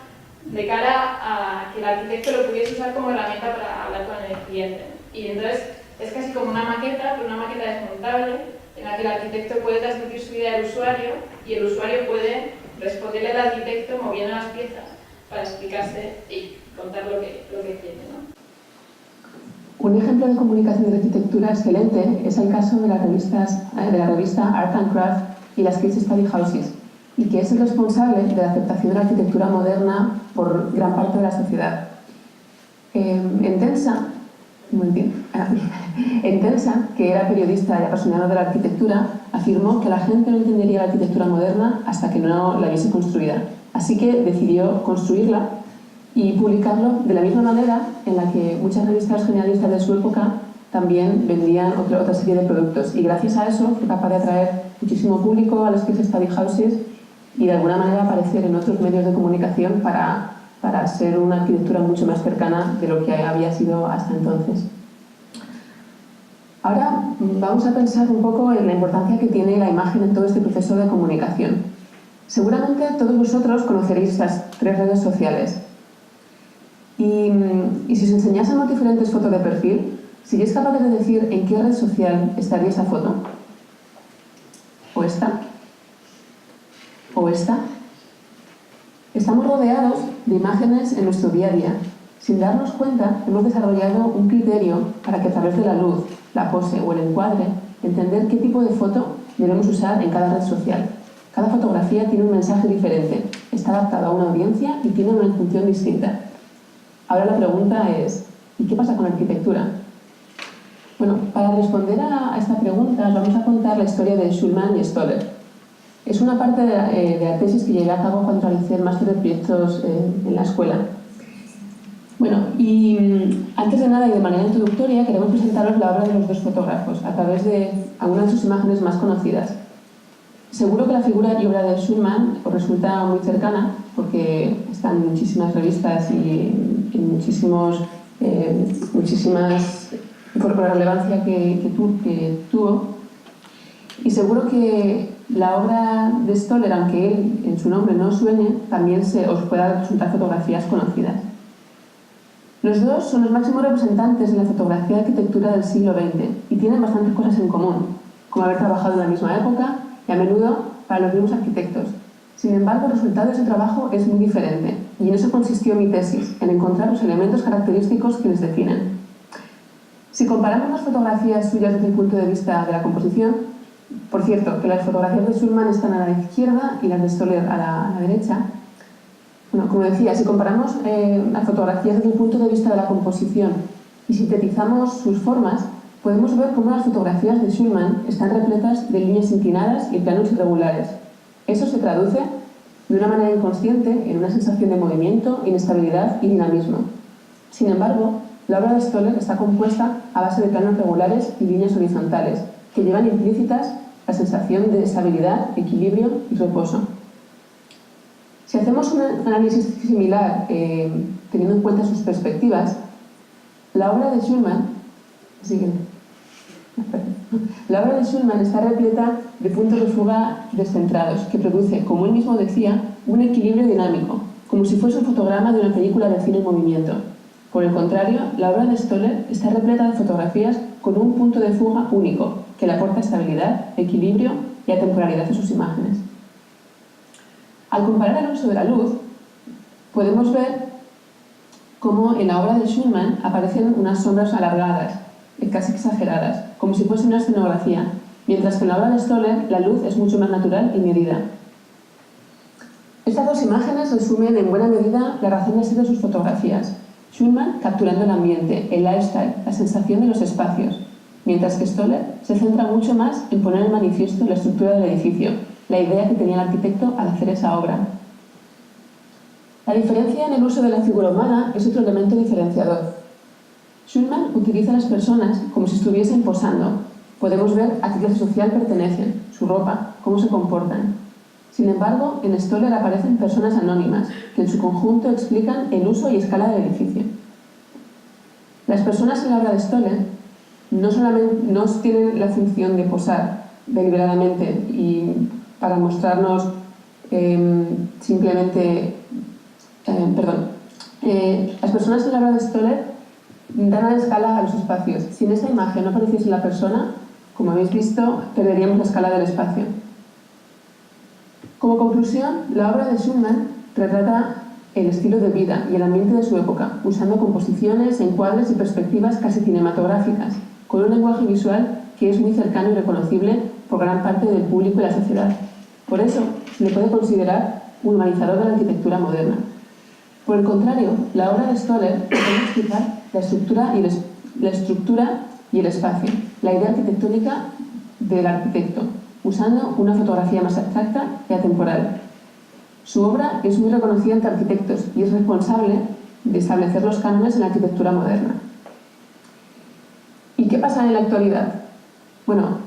de cara a que el arquitecto lo pudiese usar como herramienta para hablar con el cliente. Y entonces es casi como una maqueta, pero una maqueta desmontable, en la que el arquitecto puede transmitir su idea al usuario y el usuario puede responderle al arquitecto moviendo las piezas para explicarse y contar lo que quiere, ¿no? Un ejemplo de comunicación de arquitectura excelente es el caso de la revista Art and Craft y las Case Study Houses, y que es el responsable de la aceptación de la arquitectura moderna por gran parte de la sociedad. Entensa, que era periodista y apasionado de la arquitectura, afirmó que la gente no entendería la arquitectura moderna hasta que no la viese construida. Así que decidió construirla y publicarlo de la misma manera en la que muchas revistas generalistas de su época también vendían otra serie de productos. Y gracias a eso fue capaz de atraer muchísimo público a las Case Study Houses y de alguna manera aparecer en otros medios de comunicación para ser una arquitectura mucho más cercana de lo que había sido hasta entonces. Ahora vamos a pensar un poco en la importancia que tiene la imagen en todo este proceso de comunicación. Seguramente todos vosotros conoceréis las 3 redes sociales. Y si os enseñásemos diferentes fotos de perfil, ¿seríais capaces de decir en qué red social estaría esa foto? ¿O esta? ¿O esta? Estamos rodeados de imágenes en nuestro día a día. Sin darnos cuenta, hemos desarrollado un criterio para que a través de la luz, la pose o el encuadre, entender qué tipo de foto debemos usar en cada red social. Cada fotografía tiene un mensaje diferente, está adaptado a una audiencia y tiene una función distinta. Ahora la pregunta es, ¿y qué pasa con la arquitectura? Bueno, para responder a esta pregunta os vamos a contar la historia de Schulman y Stoller. Es una parte de la tesis que llevé a cabo cuando realicé el máster de proyectos en la escuela. Bueno, y antes de nada y de manera introductoria queremos presentaros la obra de los 2 fotógrafos a través de algunas de sus imágenes más conocidas. Seguro que la figura y obra de Schulman os resulta muy cercana porque está en muchísimas revistas y en muchísimas por la relevancia que tuvo. Y seguro que la obra de Stoller, aunque él en su nombre no suene, también os pueda resultar fotografías conocidas. Los dos son los máximos representantes de la fotografía de arquitectura del siglo XX y tienen bastantes cosas en común, como haber trabajado en la misma época y a menudo para los mismos arquitectos. Sin embargo, el resultado de su trabajo es muy diferente y en eso consistió mi tesis, en encontrar los elementos característicos que les definen. Si comparamos las fotografías suyas desde el punto de vista de la composición, por cierto, que las fotografías de Schulman están a la izquierda y las de Stoller a la derecha. Bueno, como decía, si comparamos las fotografías desde el punto de vista de la composición y sintetizamos sus formas, podemos ver cómo las fotografías de Schulman están repletas de líneas inclinadas y planos irregulares. Eso se traduce de una manera inconsciente en una sensación de movimiento, inestabilidad y dinamismo. Sin embargo, la obra de Stoller está compuesta a base de planos regulares y líneas horizontales, que llevan implícitas la sensación de estabilidad, equilibrio y reposo. Si hacemos un análisis similar, teniendo en cuenta sus perspectivas, la obra de Schulman está repleta de puntos de fuga descentrados, que produce, como él mismo decía, un equilibrio dinámico, como si fuese un fotograma de una película de cine en movimiento. Por el contrario, la obra de Stoller está repleta de fotografías con un punto de fuga único, que le aporta estabilidad, equilibrio y atemporalidad a sus imágenes. Al comparar el uso de la luz, podemos ver cómo en la obra de Schulman aparecen unas sombras alargadas, casi exageradas, como si fuese una escenografía, mientras que en la obra de Stoller la luz es mucho más natural y medida. Estas dos imágenes resumen en buena medida la razón de ser de sus fotografías. Schulman capturando el ambiente, el lifestyle, la sensación de los espacios, mientras que Stoller se centra mucho más en poner en manifiesto la estructura del edificio, la idea que tenía el arquitecto al hacer esa obra. La diferencia en el uso de la figura humana es otro elemento diferenciador. Schulman utiliza a las personas como si estuviesen posando. Podemos ver a qué clase social pertenecen, su ropa, cómo se comportan. Sin embargo, en Stoller aparecen personas anónimas, que en su conjunto explican el uso y escala del edificio. Las personas en la obra de Stoller no solamente no tienen la función de posar deliberadamente y para mostrarnos las personas en la obra de Stoller dan a la escala a los espacios. Si en esta imagen no apareciese la persona, como habéis visto, perderíamos la escala del espacio. Como conclusión, la obra de Schulman retrata el estilo de vida y el ambiente de su época, usando composiciones, encuadres y perspectivas casi cinematográficas, con un lenguaje visual que es muy cercano y reconocible por gran parte del público y la sociedad. Por eso, se le puede considerar un humanizador de la arquitectura moderna. Por el contrario, la obra de Stoller pretende explicar la estructura y el espacio, la idea arquitectónica del arquitecto, usando una fotografía más abstracta y atemporal. Su obra es muy reconocida entre arquitectos y es responsable de establecer los cánones en la arquitectura moderna. ¿Y qué pasa en la actualidad? Bueno,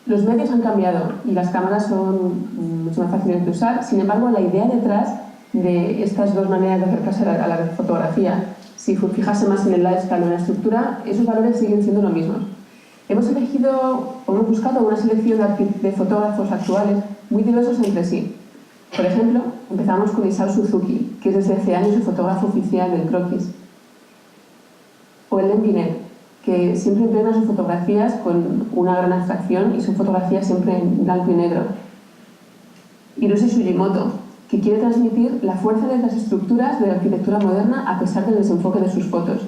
los medios han cambiado y las cámaras son mucho más fáciles de usar. Sin embargo, la idea detrás de estas dos maneras de acercarse a la fotografía, si fijase más en el lifestyle o en la estructura, esos valores siguen siendo lo mismo. Hemos buscado una selección de fotógrafos actuales muy diversos entre sí. Por ejemplo, empezamos con Isao Suzuki, que es desde hace años el fotógrafo oficial del croquis. O Hélène Binet, que siempre impregna sus fotografías con una gran abstracción y son fotografías siempre en blanco y negro. Hiroshi Sugimoto, que quiere transmitir la fuerza de las estructuras de la arquitectura moderna a pesar del desenfoque de sus fotos.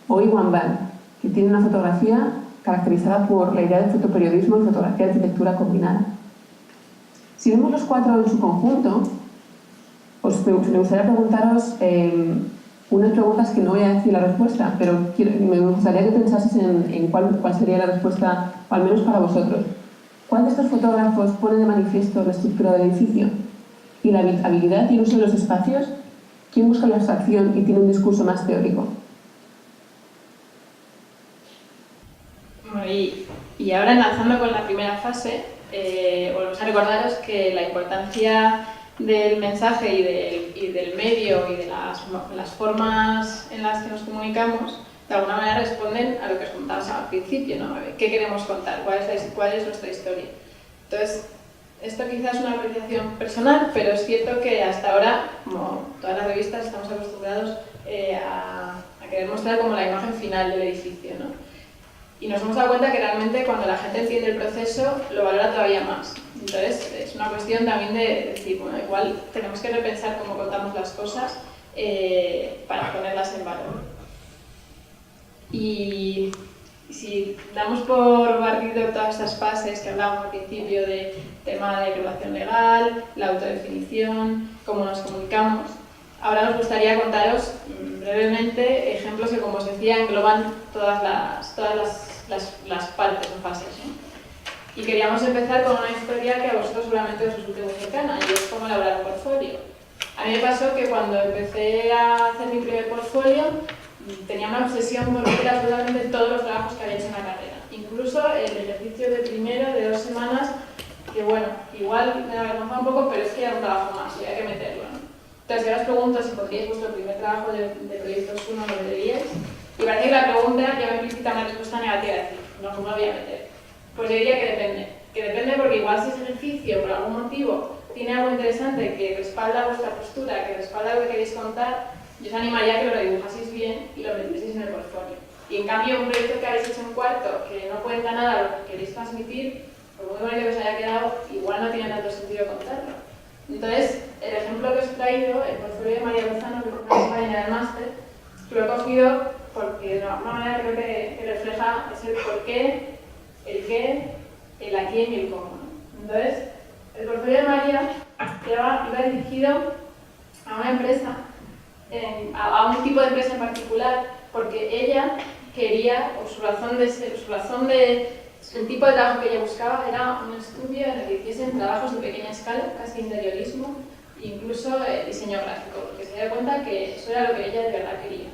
O Iwan Ban, que tiene una fotografía caracterizada por la idea de fotoperiodismo y fotografía de arquitectura combinada. Si vemos los cuatro en su conjunto, me gustaría preguntaros unas preguntas que no voy a decir la respuesta, pero me gustaría que pensaseis en cuál sería la respuesta, o al menos para vosotros. ¿Cuál de estos fotógrafos pone de manifiesto la estructura del edificio? ¿Y la habilidad y el uso de los espacios? ¿Quién busca la abstracción y tiene un discurso más teórico? Y ahora, enlazando con la primera fase, volvemos a recordaros que la importancia del mensaje y del medio y de las formas en las que nos comunicamos, de alguna manera responden a lo que os contábamos al principio, ¿no? ¿Qué queremos contar? ¿Cuál es nuestra historia? Entonces, esto quizás es una apreciación personal, pero es cierto que hasta ahora, como todas las revistas, estamos acostumbrados a querer mostrar como la imagen final del edificio, ¿no? Y nos hemos dado cuenta que realmente cuando la gente entiende el proceso, lo valora todavía más. Entonces, es una cuestión también de decir, bueno, igual tenemos que repensar cómo contamos las cosas para ponerlas en valor. Y si damos por barrido todas estas fases que hablábamos al principio de tema de regulación legal, la autodefinición, cómo nos comunicamos, ahora nos gustaría contaros brevemente ejemplos que, como os decía, engloban todas las partes o fases, ¿no? Y queríamos empezar con una historia que a vosotros seguramente os resulte muy cercana, y es cómo elaborar un portfolio. A mí me pasó que cuando empecé a hacer mi primer portfolio tenía una obsesión por ver absolutamente todos los trabajos que había hecho en la carrera. Incluso el ejercicio de primero de 2 semanas, que bueno, igual me avergonzaba un poco, pero es que era un trabajo más y había que meterlo, ¿no? Entonces yo os pregunto si pondríais vuestro primer trabajo de proyectos 1 lo meteríais. Y parece que la pregunta ya me implica una respuesta negativa, es decir, no, ¿cómo lo voy a meter? Pues yo diría que depende. Que depende porque igual si ese ejercicio, por algún motivo, tiene algo interesante que respalda vuestra postura, que respalda lo que queréis contar, yo os animaría a que lo dibujaseis bien y lo metieseis en el portfolio. Y en cambio, un proyecto que habéis hecho en cuarto, que no cuenta nada lo que queréis transmitir, por muy bonito que os haya quedado, igual no tiene tanto sentido contarlo. Entonces, el ejemplo que os he traído, el portfolio de María Lozano, que es una compañera del máster, lo he cogido porque de alguna manera creo que refleja ese por qué, el qué, el a quién y el cómo, ¿no? Entonces, El portfolio de María iba dirigido a una empresa, a un tipo de empresa en particular, porque ella quería, o su razón de el tipo de trabajo que ella buscaba era un estudio en el que hiciesen trabajos de pequeña escala, casi interiorismo, incluso diseño gráfico, porque se dio cuenta que eso era lo que ella de verdad quería.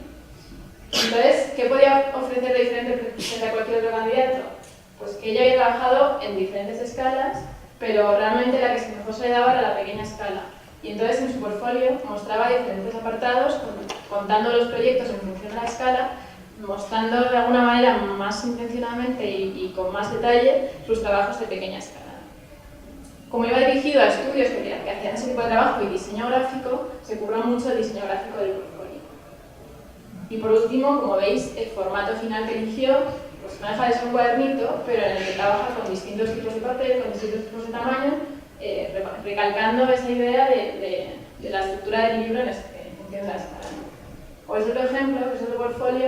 Entonces, ¿qué podía ofrecer de diferente frente a cualquier otro candidato? Pues que ella había trabajado en diferentes escalas, pero realmente la que mejor se le daba era la pequeña escala. Y entonces en su portfolio mostraba diferentes apartados, contando los proyectos en función de la escala, mostrando de alguna manera más intencionadamente y con más detalle sus trabajos de pequeña escala. Como iba dirigido a estudios que hacían ese tipo de trabajo y diseño gráfico, se cubrió mucho el diseño gráfico del portfolio. Y por último, como veis, el formato final que eligió pues no deja de ser un cuadernito, pero en el que trabaja con distintos tipos de papel, con distintos tipos de tamaño, recalcando esa idea de la estructura del libro en función de la escala. O es otro ejemplo, que es otro portfolio,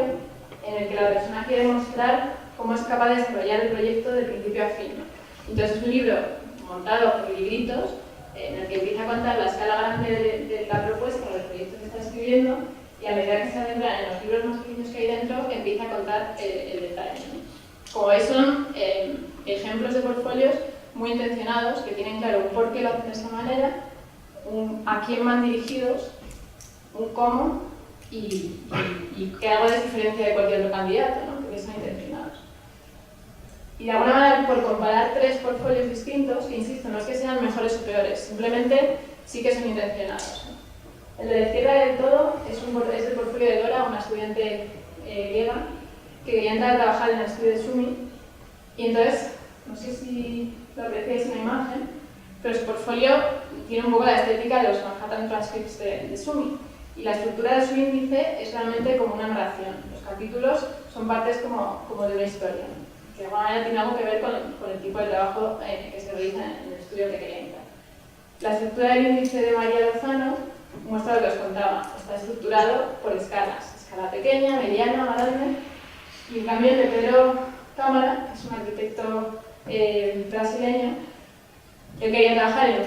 en el que la persona quiere mostrar cómo es capaz de desarrollar el proyecto de principio a fin. Entonces es un libro montado por libritos, en el que empieza a contar la escala grande de la propuesta o del proyecto que está escribiendo, y a medida que se adentra en los libros más pequeños que hay dentro, empieza a contar el detalle. Como veis, son ejemplos de portfolios muy intencionados, que tienen claro un por qué lo hacen de esa manera, un a quién van dirigidos, un cómo, y que algo les diferencia de cualquier otro candidato, ¿no? Porque son intencionados. Y de alguna manera, por comparar tres portfolios distintos, que insisto, no es que sean mejores o peores, simplemente sí que son intencionados, ¿no? El de Cierra del Todo es el portfolio de Dora, una estudiante griega, que quería entrar a trabajar en el estudio de Sumi. Y entonces, no sé si lo apreciáis en la imagen, pero su portfolio tiene un poco la estética de los Manhattan Transcripts de Sumi. Y la estructura de su índice es realmente como una narración. Los capítulos son partes como de una historia, que de alguna manera tiene algo que ver con el tipo de trabajo que se realiza en el estudio que quería entrar. La estructura del índice de María Lozano muestra lo que os contaba. Está estructurado por escalas. Escala pequeña, mediana, grande. Y en cambio el de Pedro Cámara, que es un arquitecto brasileño, él quería trabajar en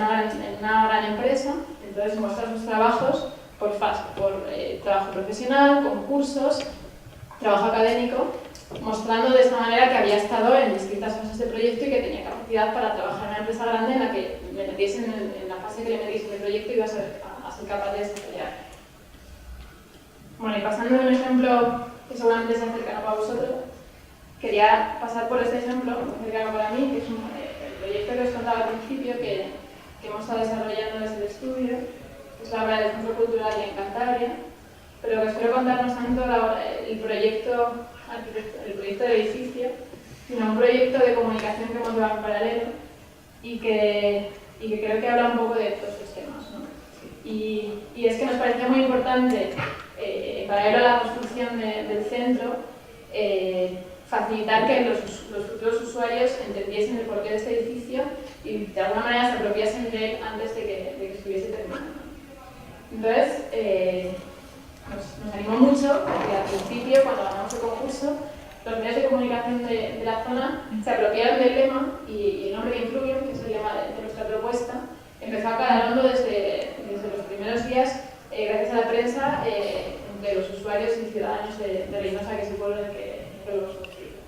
una gran empresa, entonces muestra sus trabajos por fase, por trabajo profesional, concursos, trabajo académico, mostrando de esta manera que había estado en distintas fases de proyecto y que tenía capacidad para trabajar en una empresa grande en la que le metiesen en la fase que le metiesen el proyecto y iba a ser capaz de desarrollar. Bueno, y pasando de un ejemplo que seguramente es cercano para vosotros, quería pasar por este ejemplo, muy cercano para mí, que es el proyecto que os contaba al principio, que hemos estado desarrollando desde el estudio, que es la obra del Centro Cultural en Cantabria, pero que os quiero contar no tanto el proyecto del edificio, sino un proyecto de comunicación que hemos llevado en paralelo y que creo que habla un poco de todos estos temas, ¿no? Y es que nos parecía muy importante, paralelo a la construcción del centro, facilitar que los futuros usuarios entendiesen el porqué de este edificio y de alguna manera se apropiasen de él antes de que estuviese terminado. Entonces, nos animó mucho porque al principio, cuando ganamos el concurso, los medios de comunicación de la zona se apropiaron del lema y el nombre de Influvium, que es el lema de nuestra propuesta, empezó a calar hondo desde los primeros días, gracias a la prensa, entre los usuarios y ciudadanos de Reynosa, que es el pueblo en el que lo hemos construido.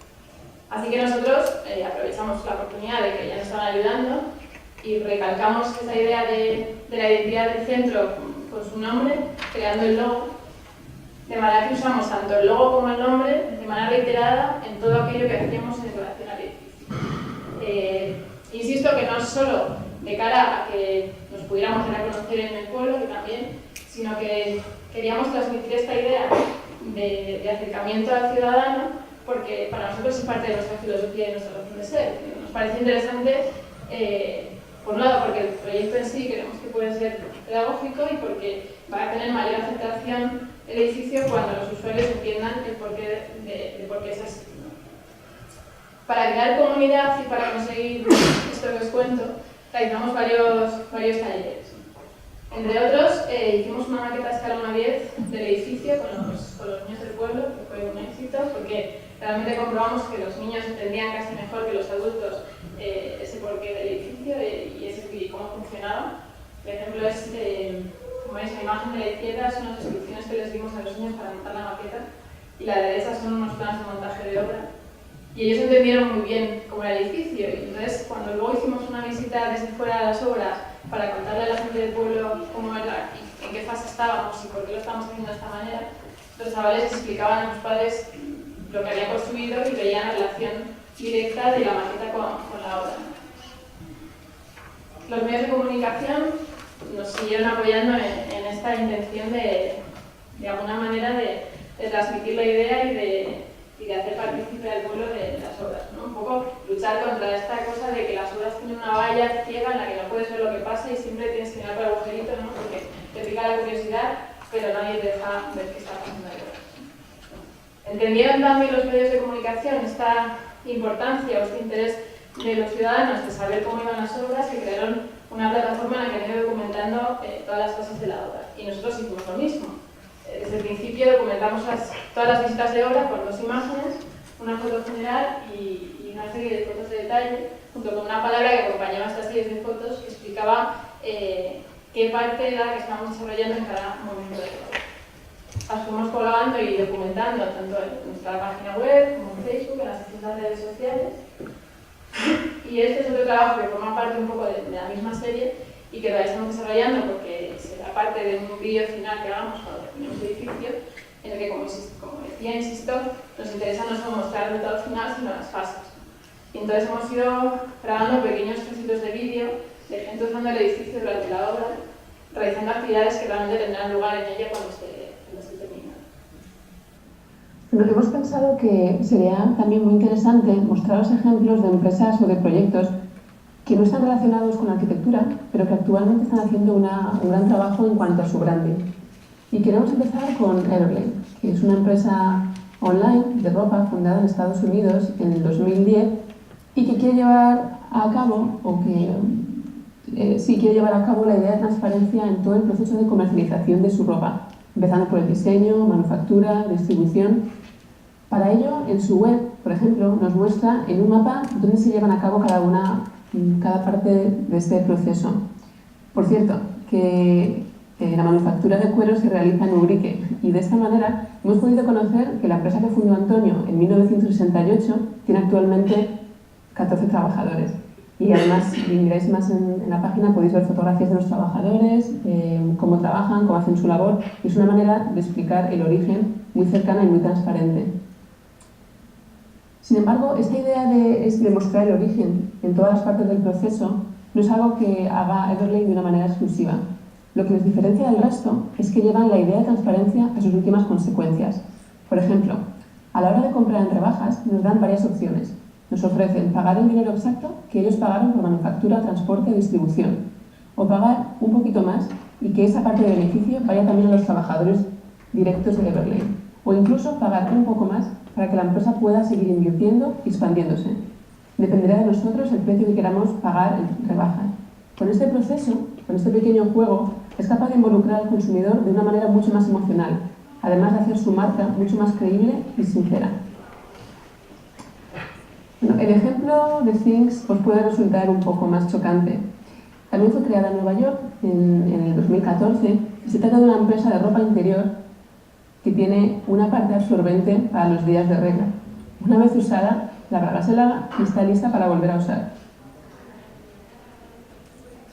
Así que nosotros aprovechamos la oportunidad de que ya nos estaban ayudando y recalcamos esa idea de la identidad del centro con su nombre, creando el logo, de manera que usamos tanto el logo como el nombre de manera reiterada en todo aquello que hacíamos en relación al edificio. Insisto que no es solo de cara a que nos pudiéramos dar a conocer en el pueblo, que también, sino que queríamos transmitir esta idea de acercamiento al ciudadano, porque para nosotros es parte de nuestra filosofía y nuestra razón de ser. Nos parece interesante, por un lado, porque el proyecto en sí creemos que puede ser pedagógico y porque va a tener mayor aceptación el edificio cuando los usuarios entiendan el porqué de por qué es así, ¿no? Para crear comunidad y para conseguir esto que os cuento, realizamos varios talleres. Entre otros, hicimos una maqueta a escala 1:10 del edificio con los niños del pueblo, que fue un éxito, porque realmente comprobamos que los niños entendían casi mejor que los adultos ese porqué del edificio y cómo funcionaba. El ejemplo es, como veis, la imagen de la izquierda son las instrucciones que les dimos a los niños para montar la maqueta y la derecha son unos planos de montaje de obra. Y ellos entendieron muy bien cómo era el edificio, y entonces cuando luego hicimos una visita desde fuera de las obras para contarle a la gente del pueblo cómo era, en qué fase estábamos y por qué lo estábamos haciendo de esta manera, los chavales explicaban a los padres lo que habían construido y veían la relación directa de la maqueta con la obra. Los medios de comunicación nos siguieron apoyando en esta intención de alguna manera de transmitir la idea y de hacer partícipe al pueblo de las obras, ¿no? Un poco luchar contra esta cosa de que las obras tienen una valla ciega en la que no puedes ver lo que pasa y siempre tienes que mirar por el agujerito, ¿no? Porque te pica la curiosidad, pero nadie te deja ver qué está pasando ahí. Entendieron también los medios de comunicación esta importancia o este interés de los ciudadanos de saber cómo iban las obras y crearon una plataforma en la que han ido documentando todas las fases de la obra. Y nosotros hicimos lo mismo. Desde el principio documentamos todas las visitas de obra con 2 imágenes, una foto general y una serie de fotos de detalle, junto con una palabra que acompañaba estas series de fotos que explicaba qué parte era la que estábamos desarrollando en cada momento de la obra. Las fuimos colgando y documentando tanto en nuestra página web como en Facebook, en las distintas redes sociales. Y este es otro trabajo que forma parte un poco de la misma serie y que todavía estamos desarrollando porque será parte de un vídeo final que hagamos cuando terminemos el edificio, en el que, como decía, insisto, nos interesa no solo mostrar el resultado final, sino las fases. Y entonces hemos ido grabando pequeños trocitos de vídeo de gente usando el edificio durante la obra, realizando actividades que realmente tendrán lugar en ella cuando esté terminada. Bueno, hemos pensado que sería también muy interesante mostraros ejemplos de empresas o de proyectos que no están relacionados con la arquitectura, pero que actualmente están haciendo un gran trabajo en cuanto a su branding. Y queremos empezar con Everlane, que es una empresa online de ropa fundada en Estados Unidos en el 2010 y que quiere llevar a cabo, quiere llevar a cabo la idea de transparencia en todo el proceso de comercialización de su ropa, empezando por el diseño, manufactura, distribución. Para ello, en su web, por ejemplo, nos muestra en un mapa dónde se llevan a cabo cada parte de este proceso. Por cierto, que la manufactura de cuero se realiza en Ubrique y de esta manera hemos podido conocer que la empresa que fundó Antonio en 1968 tiene actualmente 14 trabajadores. Y además, si miráis más en la página, podéis ver fotografías de los trabajadores, cómo trabajan, cómo hacen su labor. Y es una manera de explicar el origen muy cercana y muy transparente. Sin embargo, esta idea de mostrar el origen en todas las partes del proceso no es algo que haga Everlane de una manera exclusiva. Lo que les diferencia del resto es que llevan la idea de transparencia a sus últimas consecuencias. Por ejemplo, a la hora de comprar en rebajas nos dan varias opciones. Nos ofrecen pagar el dinero exacto que ellos pagaron por manufactura, transporte y distribución, o pagar un poquito más y que esa parte del beneficio vaya también a los trabajadores directos de Everlane, o incluso pagar un poco más para que la empresa pueda seguir invirtiendo y expandiéndose. Dependerá de nosotros el precio que queramos pagar en rebaja. Con este proceso, con este pequeño juego, es capaz de involucrar al consumidor de una manera mucho más emocional, además de hacer su marca mucho más creíble y sincera. Bueno, el ejemplo de Things os puede resultar un poco más chocante. También fue creada en Nueva York en el 2014 y se trata de una empresa de ropa interior que tiene una parte absorbente para los días de regla. Una vez usada, la braga se lava y está lista para volver a usar.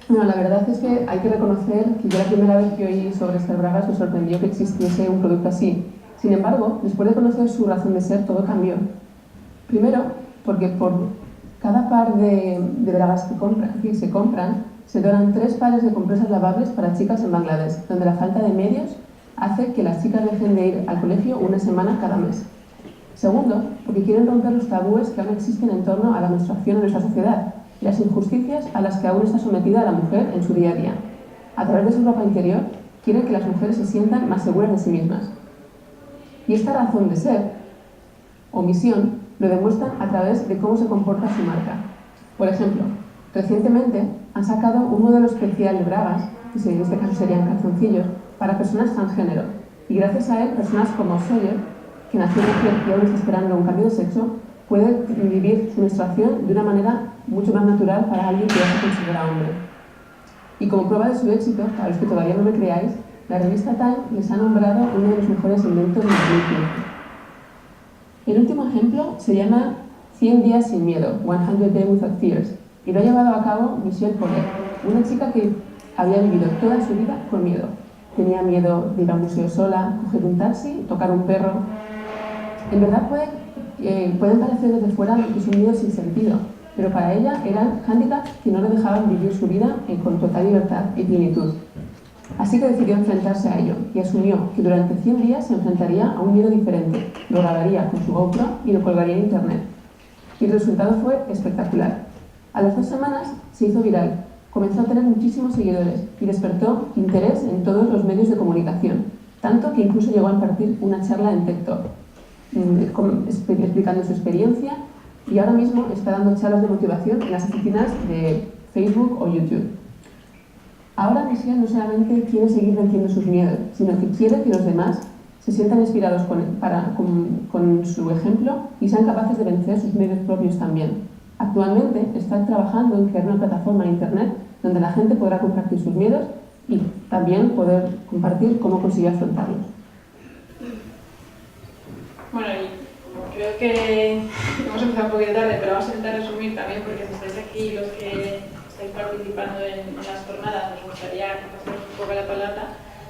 Bueno, la verdad es que hay que reconocer que yo la primera vez que oí sobre estas bragas me sorprendió que existiese un producto así. Sin embargo, después de conocer su razón de ser, todo cambió. Primero, porque por cada par de bragas que se compran, se donan 3 pares de compresas lavables para chicas en Bangladesh, donde la falta de medios hace que las chicas dejen de ir al colegio una semana cada mes. Segundo, porque quieren romper los tabúes que aún existen en torno a la menstruación en nuestra sociedad y las injusticias a las que aún está sometida la mujer en su día a día. A través de su ropa interior, quieren que las mujeres se sientan más seguras de sí mismas. Y esta razón de ser, o misión, lo demuestran a través de cómo se comporta su marca. Por ejemplo, recientemente han sacado un modelo especial de bragas, que en este caso serían calzoncillos, para personas transgénero. Y gracias a él, personas como Sawyer que nació mujer y ahora está esperando un cambio de sexo, puede vivir su menstruación de una manera mucho más natural para alguien que ya se considera hombre. Y como prueba de su éxito, para los que todavía no me creáis, la revista Time les ha nombrado uno de los mejores inventos de 2015. El último ejemplo se llama 100 días sin miedo, 100 Days Without Fears, y lo ha llevado a cabo Michelle Paulet, una chica que había vivido toda su vida con miedo. Tenía miedo de ir a un museo sola, coger un taxi, tocar un perro. En verdad pueden parecer desde fuera que son miedos sin sentido, pero para ella eran hándicaps que no le dejaban vivir su vida con total libertad y plenitud. Así que decidió enfrentarse a ello y asumió que durante 100 días se enfrentaría a un miedo diferente, lo grabaría con su GoPro y lo colgaría en internet. Y el resultado fue espectacular. A las 2 semanas se hizo viral, comenzó a tener muchísimos seguidores y despertó interés en todos los medios de comunicación, tanto que incluso llegó a impartir una charla en TikTok, explicando su experiencia, y ahora mismo está dando charlas de motivación en las oficinas de Facebook o YouTube. Ahora Michelle no solamente quiere seguir venciendo sus miedos, sino que quiere que los demás se sientan inspirados con su ejemplo y sean capaces de vencer sus miedos propios también. Actualmente está trabajando en crear una plataforma en internet donde la gente podrá compartir sus miedos y también poder compartir cómo consiguió afrontarlos. Bueno, y creo que hemos empezado un poquito tarde, pero vamos a intentar resumir también, porque si estáis aquí los que estáis participando en las jornadas, nos gustaría pasaros un poco la palabra.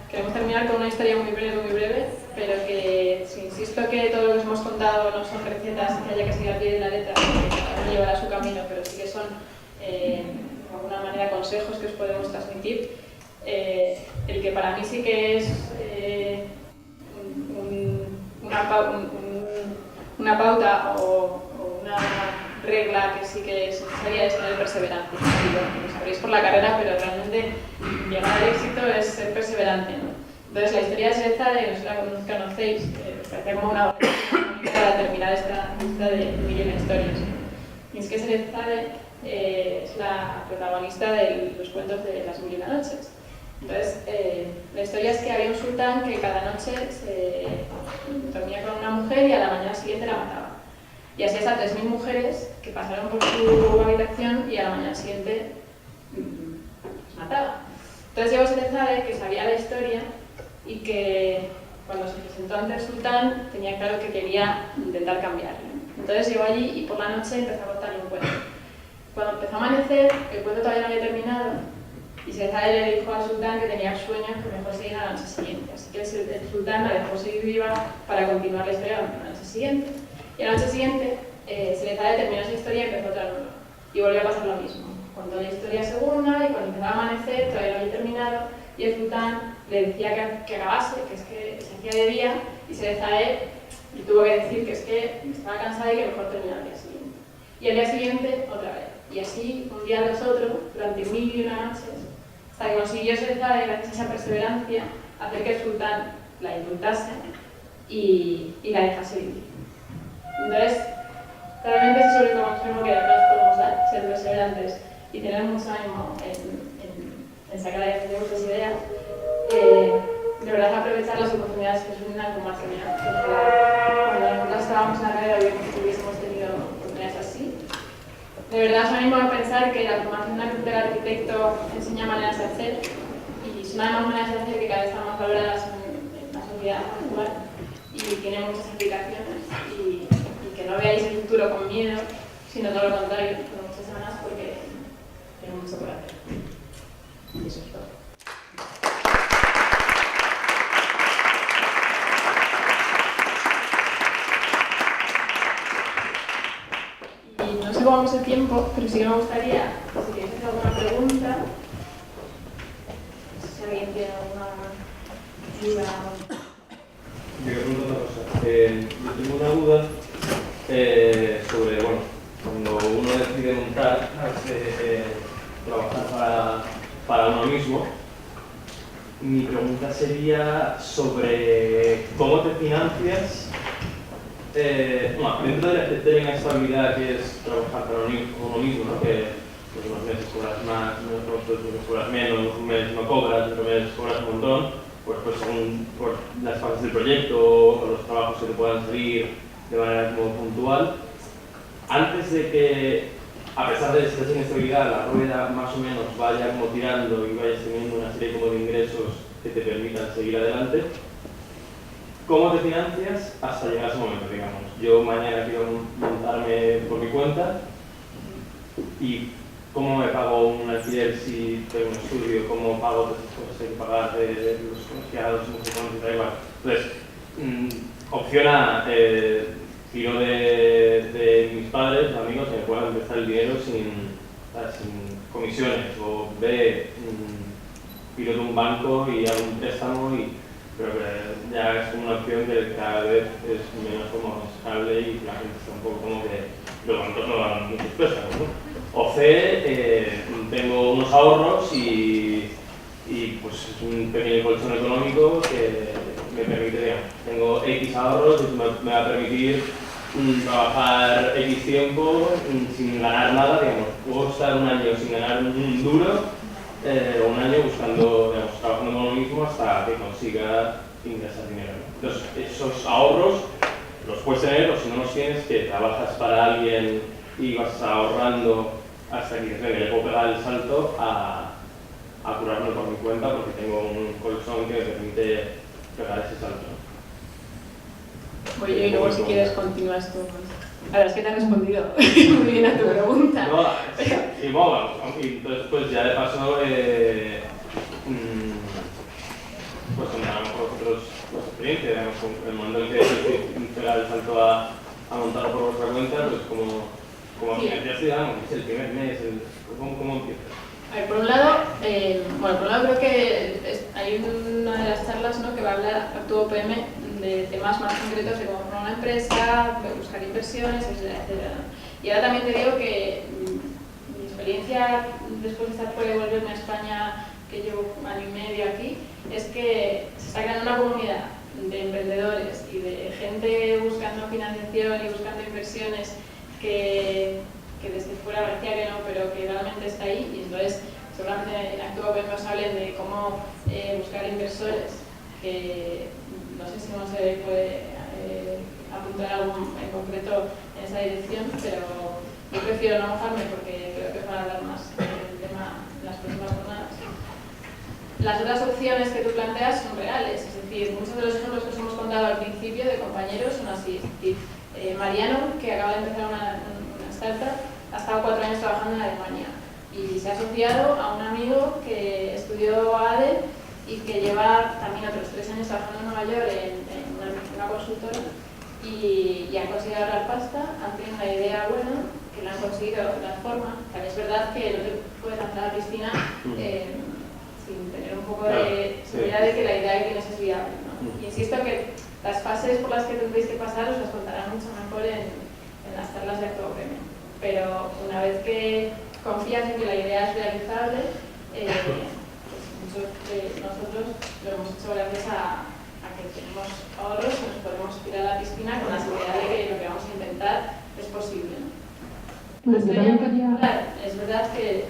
Queremos terminar con una historia muy breve, pero que, si insisto que todo lo que os hemos contado no son recetas que haya que seguir al pie de la letra, porque cada uno llevará su camino, pero sí que son, de alguna manera, consejos que os podemos transmitir. El que para mí sí que es una pauta o una regla que sí que es necesaria es tener perseverancia. Lo sabréis por la carrera, pero realmente llegar al éxito es ser perseverante, ¿no? Entonces la historia de Sherezade, no sé si la conocéis, parecía como una para terminar esta lista de mil historias. Y es que Sherezade es la protagonista de los cuentos de las mil y una noches. Entonces, la historia es que había un sultán que cada noche se dormía con una mujer y a la mañana siguiente la mataba. Y así a 3.000 mujeres que pasaron por su habitación y a la mañana siguiente las mataba. Entonces llegó Sherezade, que sabía la historia y que cuando se presentó ante el sultán tenía claro que quería intentar cambiarlo. Entonces llegó allí y por la noche empezó a contarle un cuento. Cuando empezó a amanecer, el cuento todavía no había terminado y Sherezade le dijo al sultán que tenía sueños que mejor seguir a la noche siguiente. Así que el sultán la dejó seguir viva para continuar la historia a la noche siguiente. Y a la noche siguiente, Sherezade terminó esa historia y empezó otra nueva. Y volvió a pasar lo mismo. Contó la historia segunda y cuando empezaba a amanecer todavía no había terminado y el sultán le decía que acabase, que es que se hacía de día, y Sherezade le tuvo que decir que es que estaba cansada y que mejor terminara el día siguiente. Y al día siguiente, otra vez. Y así, un día tras otro, durante 1001 noches, hasta que consiguió Sherezade, gracias a esa perseverancia, hacer que el sultán la indultase y la dejase vivir. Entonces, realmente es sobre todo consejo que nos podemos dar, ser perseverantes y tener mucho ánimo en sacar adelante muchas ideas. De verdad, aprovechar las oportunidades que surgen con más genial. Cuando nosotros estábamos en la carrera, hubiésemos tenido oportunidades así. De verdad, os animo a pensar que la formación del arquitecto enseña maneras de hacer y son además maneras de hacer que cada vez están más valoradas en la sociedad actual y tienen muchas aplicaciones y que no veáis el futuro con miedo, sino todo lo contrario, con muchas ganas porque tenemos mucho por hacer. Y eso es todo. Y no sé cómo vamos el tiempo, pero sí que me gustaría, si queréis hacer alguna pregunta, no sé si alguien tiene alguna duda. Yo quiero preguntar una cosa. Yo tengo una duda sobre, bueno, cuando uno decide montar, trabajar para uno mismo, mi pregunta sería sobre cómo te financias, dentro de la inestabilidad que es trabajar para uno mismo, ¿no? Que unos meses cobras más, otros meses cobras menos, un mes no cobras, otros meses cobras un montón. pues según por las fases del proyecto o los trabajos que te puedan salir de manera como puntual. Antes de que, a pesar de esta inestabilidad, la rueda más o menos vaya como tirando y vayas teniendo una serie como de ingresos que te permitan seguir adelante, ¿cómo te financias hasta llegar a ese momento, digamos? Yo mañana quiero montarme por mi cuenta y ¿cómo me pago un alquiler si tengo un estudio? ¿Cómo pago después de pagar de los colegiados? No sé cómo se da igual. Entonces, opción A, tiro de mis padres, amigos, que me puedan empezar el dinero sin comisiones. O B, tiro de un banco y hago un préstamo, pero que ya es como una opción que cada vez es menos como estable y la gente está un poco como que los bancos no dan muchos préstamos, ¿no? O C, tengo unos ahorros y pues es un pequeño colchón económico que me permite, digamos, tengo X ahorros y me va a permitir trabajar X tiempo sin ganar nada, digamos, puedo estar un año sin ganar un duro o un año buscando, digamos, trabajando con lo mismo hasta que consiga ingresar dinero, ¿no? Entonces, esos ahorros los puedes tener, o si no los tienes, que trabajas para alguien y vas ahorrando hasta que dices, venga, ya puedo pegar el salto a curarme por mi cuenta porque tengo un colchón que me permite pegar ese salto. Voy yo y luego si quieres continúas tú. La verdad es que te he respondido muy bien a tu pregunta. No, y bueno, entonces pues ya de paso pues contamos con vosotros vuestra experiencia, digamos, el momento en que pegar el salto a montarlo por vuestra cuenta, pues como financiaste, digamos, es el primer mes, ¿cómo empiezas? A ver, por un lado creo que hay una de las charlas, ¿no?, que va a hablar Actúa UPM de temas más concretos de cómo formar una empresa, de buscar inversiones, etcétera. Y ahora también te digo que mi experiencia después de estar fuera y volverme a España, que llevo año y medio aquí, es que se está creando una comunidad de emprendedores y de gente buscando financiación y buscando inversiones que desde fuera parecía que no, pero que realmente está ahí, y entonces seguramente en Actúa UPM nos hablen de cómo buscar inversores, que no sé si no se puede apuntar algo en concreto en esa dirección, pero yo prefiero no mojarme porque creo que van a hablar más del tema en las próximas jornadas. Las otras opciones que tú planteas son reales, es decir, muchos de los ejemplos que os hemos contado al principio de compañeros son así. Es decir, Mariano, que acaba de empezar una startup, ha estado 4 años trabajando en Alemania y se ha asociado a un amigo que estudió ADE y que lleva también otros 3 años trabajando en Nueva York en una consultora y han conseguido ahorrar pasta, han tenido una idea buena, que la han conseguido la forma. También es verdad que no te puedes lanzar a la piscina sin tener un poco de seguridad de que la idea que tienes es viable, ¿no? Y insisto que las fases por las que tendréis que pasar os las contarán mucho mejor en las charlas de Actúa UPM. Pero una vez que confías en que la idea es realizable, pues muchos de nosotros lo hemos hecho gracias a que tenemos ahorros y nos podemos tirar a la piscina con la seguridad de que lo que vamos a intentar es posible, ¿no? Pues es verdad que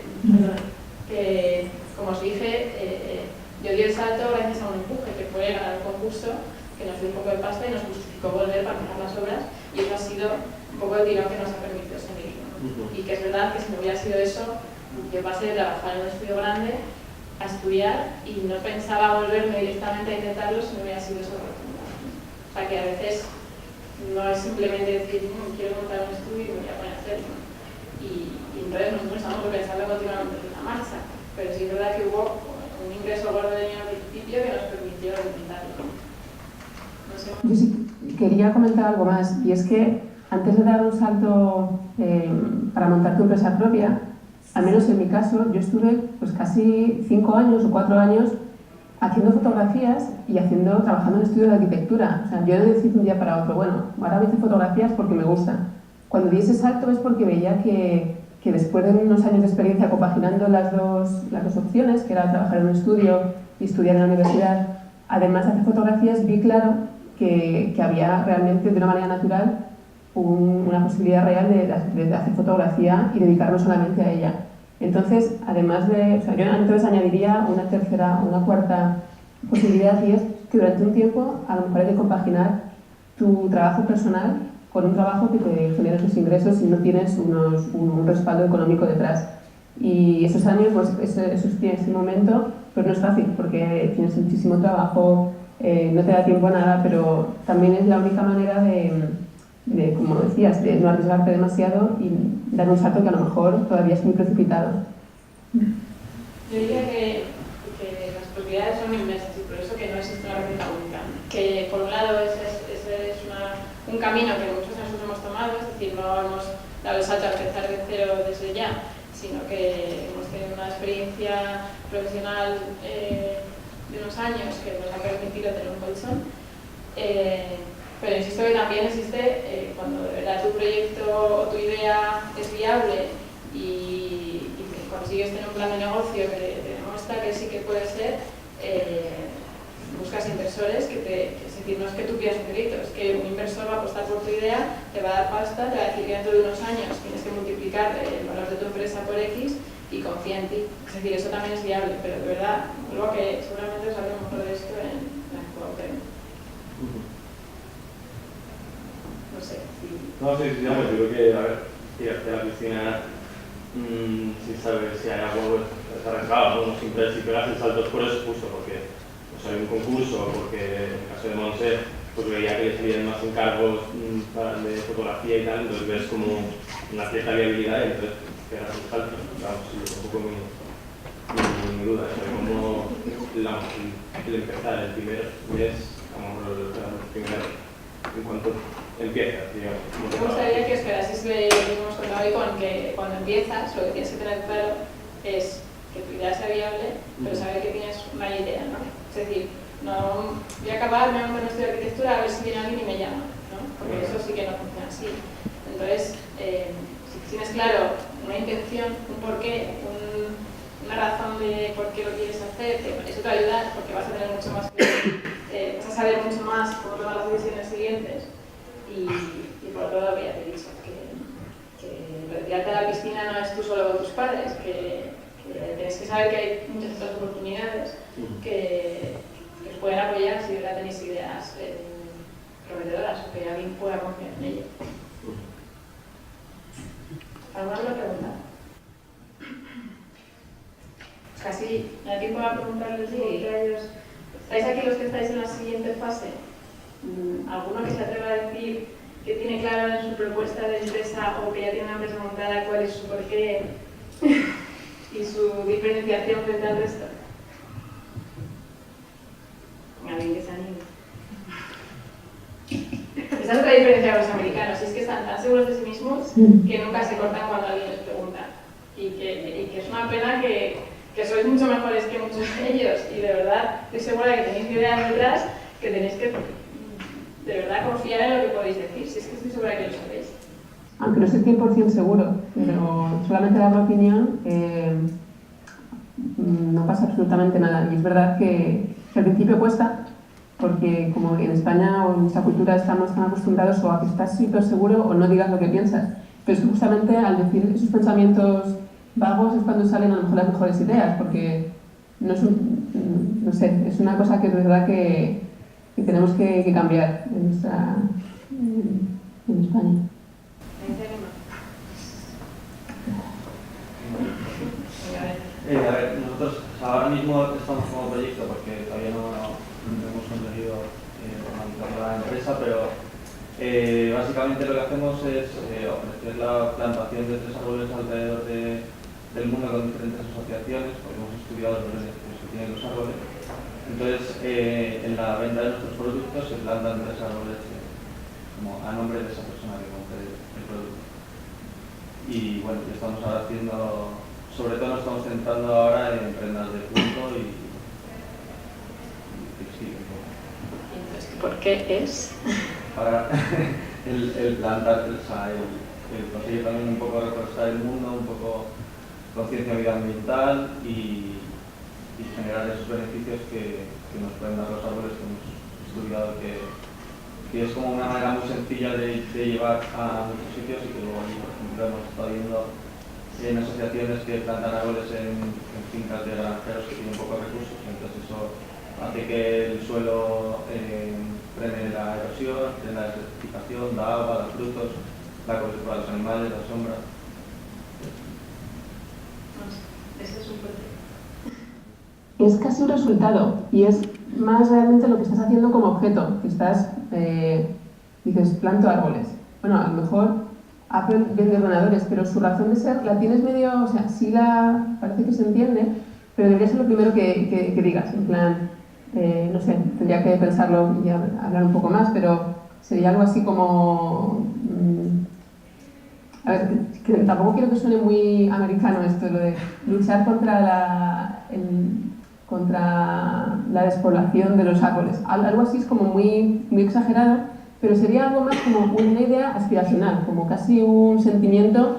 como os dije, yo di el salto gracias a un empuje que fue ganar un concurso que nos dio un poco de pasta y nos justificó volver para empezar las obras, y eso ha sido un poco el tirón que nos ha permitido seguir, ¿no? Y que es verdad que si no hubiera sido eso, yo pasé de trabajar en un estudio grande a estudiar y no pensaba volverme directamente a intentarlo si no hubiera sido eso oportunidad. O sea que a veces no es simplemente decir quiero montar un estudio y me voy a poner a hacerlo, ¿no? Y entonces nosotros estamos pensando continuamente en la marcha, pero sí es verdad que hubo un ingreso gordo de dinero al principio que nos permitió intentarlo. No sé. Yo sí quería comentar algo más, y es que antes de dar un salto para montar tu empresa propia, al menos en mi caso, yo estuve pues casi 5 años o 4 años haciendo fotografías y trabajando en estudio de arquitectura. O sea, yo no decidí de un día para otro, bueno, ahora voy a hacer fotografías porque me gusta. Cuando di ese salto es porque veía que después de unos años de experiencia compaginando las dos opciones, que era trabajar en un estudio y estudiar en la universidad, además de hacer fotografías, vi claro que había realmente de una manera natural una posibilidad real de hacer fotografía y dedicarme solamente a ella. Entonces, además yo entonces añadiría una cuarta posibilidad, y es que durante un tiempo a lo mejor hay que compaginar tu trabajo personal con un trabajo que te genere esos ingresos y no tienes un respaldo económico detrás. Y esos años, pues ese momento, pues no es fácil porque tienes muchísimo trabajo, no te da tiempo a nada, pero también es la única manera de, como decías, de no arriesgarte demasiado y dar un salto que a lo mejor todavía es muy precipitado. Yo diría que las posibilidades son inmensas y por eso que no existe una receta única. Que por un lado ese es un camino que muchos de nosotros hemos tomado, es decir, no hemos dado el salto a empezar de cero desde ya, sino que hemos tenido una experiencia profesional de unos años que nos ha permitido tener un colchón. Pero insisto que también existe cuando de verdad tu proyecto o tu idea es viable y consigues tener un plan de negocio que te demuestra que sí que puede ser, buscas inversores es decir, no es que tú pidas un crédito, es que un inversor va a apostar por tu idea, te va a dar pasta, te va a decir que dentro de unos años tienes que multiplicar el valor de tu empresa por X y confía en ti. Es decir, eso también es viable, pero de verdad, luego que seguramente os hablo mejor de esto en la Expo. No sé. No, sí, yo creo que, a ver, tirarte a la piscina sin saber si hay agua, pues arriesgado, ¿no? Siempre si pegas el salto por eso, justo porque hay un concurso, porque en el caso de Monse, pues veía que le salían más encargos de fotografía y tal, entonces ves como una cierta viabilidad y entonces pegas el salto. Vamos, sí, un poco mi duda, como el empezar el primer mes, como el primer, en cuanto empiezas, digamos. Me gustaría que esperaseis lo que hemos contado hoy con que cuando empiezas, lo que tienes que tener claro es que tu idea sea viable, pero saber que tienes una idea, ¿no? Es decir, no voy a acabar, me voy a meter en estudio de arquitectura a ver si viene alguien y me llama, ¿no? Porque eso sí que no funciona así. Entonces, si tienes claro una intención, un porqué, una razón de por qué lo quieres hacer, eso te va a ayudar porque vas a tener mucho más vas a saber mucho más cómo tomar las decisiones siguientes. Y por otro lado, ya te he dicho que retirarte a la piscina no es tú solo con tus padres, que tienes que saber que hay muchas otras oportunidades que os pueden apoyar si de verdad tenéis ideas prometedoras o que alguien pueda confiar en ello. ¿Alguna otra pregunta? Pues casi me da tiempo a preguntarles a ellos. ¿Estáis aquí los que estáis en la siguiente fase? ¿Alguno que se atreva a decir que tiene claro en su propuesta de empresa o que ya tiene una empresa montada cuál es su porqué y su diferenciación frente al resto? Alguien que se anime. Esa es otra diferencia de los americanos, es que están tan seguros de sí mismos que nunca se cortan cuando alguien les pregunta. Y que es una pena que sois mucho mejores que muchos de ellos y de verdad estoy segura de que tenéis ideas detrás que tenéis que de verdad confiar en lo que podéis decir, si es que estoy segura que lo sabéis. Aunque no estoy 100% seguro, pero solamente dar la opinión, no pasa absolutamente nada. Y es verdad que al principio cuesta, porque como en España o en nuestra cultura estamos tan acostumbrados o a que estás súper seguro o no digas lo que piensas. Pero es justamente al decir esos pensamientos vagos es cuando salen a lo mejor las mejores ideas, porque no es no sé, es una cosa que es verdad que tenemos que cambiar en España. A ver, nosotros ahora mismo estamos como proyecto porque todavía no hemos conseguido organizar la empresa, pero básicamente lo que hacemos es ofrecer la plantación de 3 árboles alrededor del mundo con diferentes asociaciones, porque hemos estudiado los beneficios que tienen los árboles. Entonces, en la venta de nuestros productos se plantan 3 árboles como a nombre de esa persona que compre el producto. Y bueno, estamos ahora haciendo, sobre todo nos estamos centrando ahora en prendas de punto y textil. Entonces, ¿por qué es? Para el plantar, o sea, el conseguir también un poco reforzar el mundo, un poco conciencia medioambiental y generar esos beneficios que nos pueden dar los árboles que hemos estudiado, que es como una manera muy sencilla de llevar a muchos sitios y que luego, por ejemplo, hemos estado viendo en asociaciones que plantan árboles en fincas de granjeros que tienen pocos recursos, entonces eso hace que el suelo frene la erosión, frene la desertificación, da agua, da frutos, da cosas para los animales, da sombra. Ese es un proyecto. Es casi un resultado y es más realmente lo que estás haciendo como objeto, que estás, dices, planto árboles. Bueno, a lo mejor Apple vende ordenadores, pero su razón de ser la tienes medio, o sea, sí parece que se entiende, pero debería ser lo primero que digas, en plan, no sé, tendría que pensarlo y hablar un poco más, pero sería algo así como... a ver, que tampoco quiero que suene muy americano esto, lo de luchar contra la despoblación de los árboles. Algo así es como muy exagerado, pero sería algo más como una idea aspiracional, como casi un sentimiento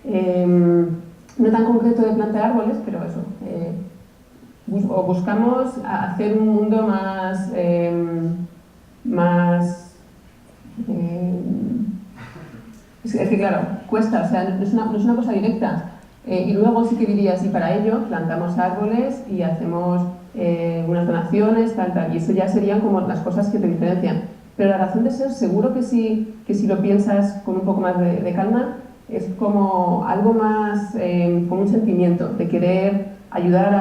no tan concreto de plantar árboles, pero eso. Buscamos hacer un mundo más es que claro, cuesta, o sea, no es una cosa directa. Y luego sí que dirías, y para ello plantamos árboles y hacemos unas donaciones, tal, y eso ya serían como las cosas que te diferencian. Pero la razón de ser, seguro que si lo piensas con un poco más de calma, es como algo más, como un sentimiento de querer ayudar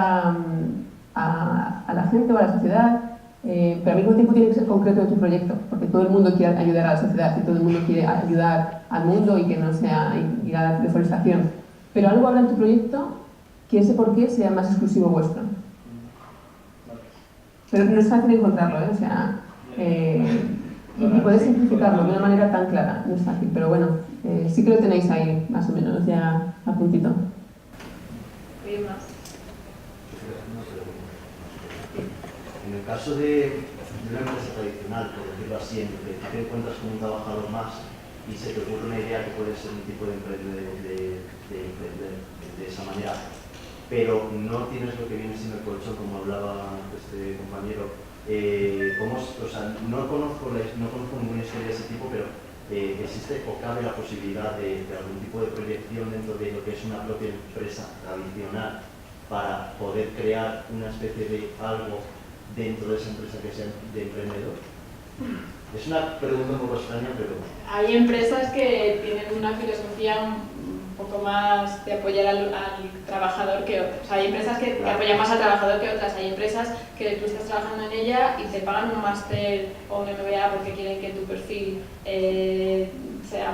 a la gente o a la sociedad, pero al mismo tiempo tiene que ser concreto de tu proyecto, porque todo el mundo quiere ayudar a la sociedad y todo el mundo quiere ayudar al mundo y que no sea y la deforestación. Pero algo habrá en tu proyecto que ese porqué sea más exclusivo vuestro. Pero no es fácil encontrarlo, ¿eh? O sea, y podéis simplificarlo de una manera tan clara, no es fácil, pero bueno, sí que lo tenéis ahí, más o menos, ya a puntito. ¿Alguien más? En el caso de una empresa tradicional, por decirlo así, en el que te encuentras con un trabajador más y se te ocurre una idea que puede ser un tipo de emprender de esa manera, pero no tienes lo que viene siendo el colchón, como hablaba este compañero. O sea, no conozco ninguna historia de ese tipo, pero ¿existe o cabe la posibilidad de algún tipo de proyección dentro de lo que es una propia empresa tradicional para poder crear una especie de algo dentro de esa empresa que sea de emprendedor? Es una pregunta un poco extraña, pero... Hay empresas que tienen una filosofía un poco más de apoyar al trabajador que otras. O sea, hay empresas que apoyan más al trabajador que otras. Hay empresas que tú estás trabajando en ella y te pagan un máster o un MBA porque quieren que tu perfil sea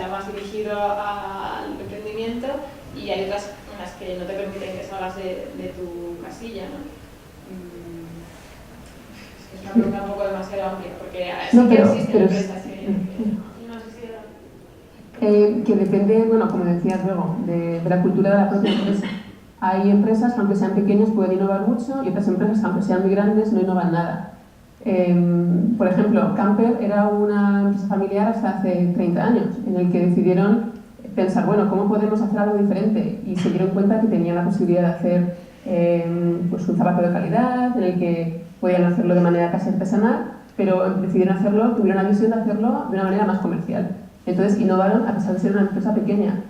más dirigido al emprendimiento, y hay otras en las que no te permiten que salgas de tu casilla, ¿no? Es una pregunta un poco demasiado amplia, porque sí que existen empresas que no sé si que depende, bueno, como decías luego, de la cultura de la propia empresa. Hay empresas que aunque sean pequeñas pueden innovar mucho y otras empresas que aunque sean muy grandes no innovan nada. Por ejemplo, Camper era una empresa familiar hasta hace 30 años, en el que decidieron pensar, bueno, ¿cómo podemos hacer algo diferente? Y se dieron cuenta que tenían la posibilidad de hacer pues un zapato de calidad, en el que podían hacerlo de manera casi artesanal, pero decidieron hacerlo, tuvieron la visión de hacerlo de una manera más comercial. Entonces innovaron a pesar de ser una empresa pequeña.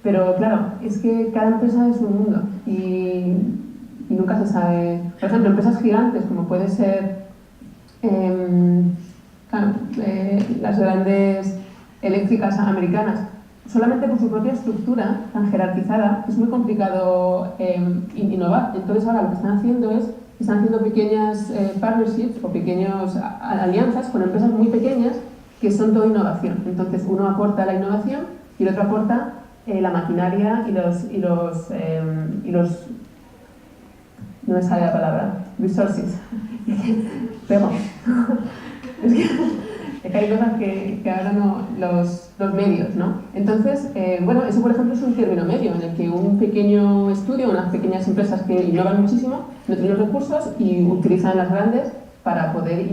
Pero claro, es que cada empresa es un mundo y nunca se sabe. Por ejemplo, empresas gigantes como puede ser las grandes eléctricas americanas, solamente por su propia estructura tan jerarquizada es muy complicado innovar. Entonces ahora lo que están haciendo es están haciendo pequeñas partnerships o pequeñas alianzas con empresas muy pequeñas que son todo innovación. Entonces uno aporta la innovación y el otro aporta la maquinaria y los no me sale la palabra, resources. Pero es que hay cosas que ahora no, los medios, ¿no? Entonces, bueno, eso por ejemplo es un término medio en el que un pequeño estudio, unas pequeñas empresas que innovan muchísimo, no tienen los recursos y utilizan las grandes para poder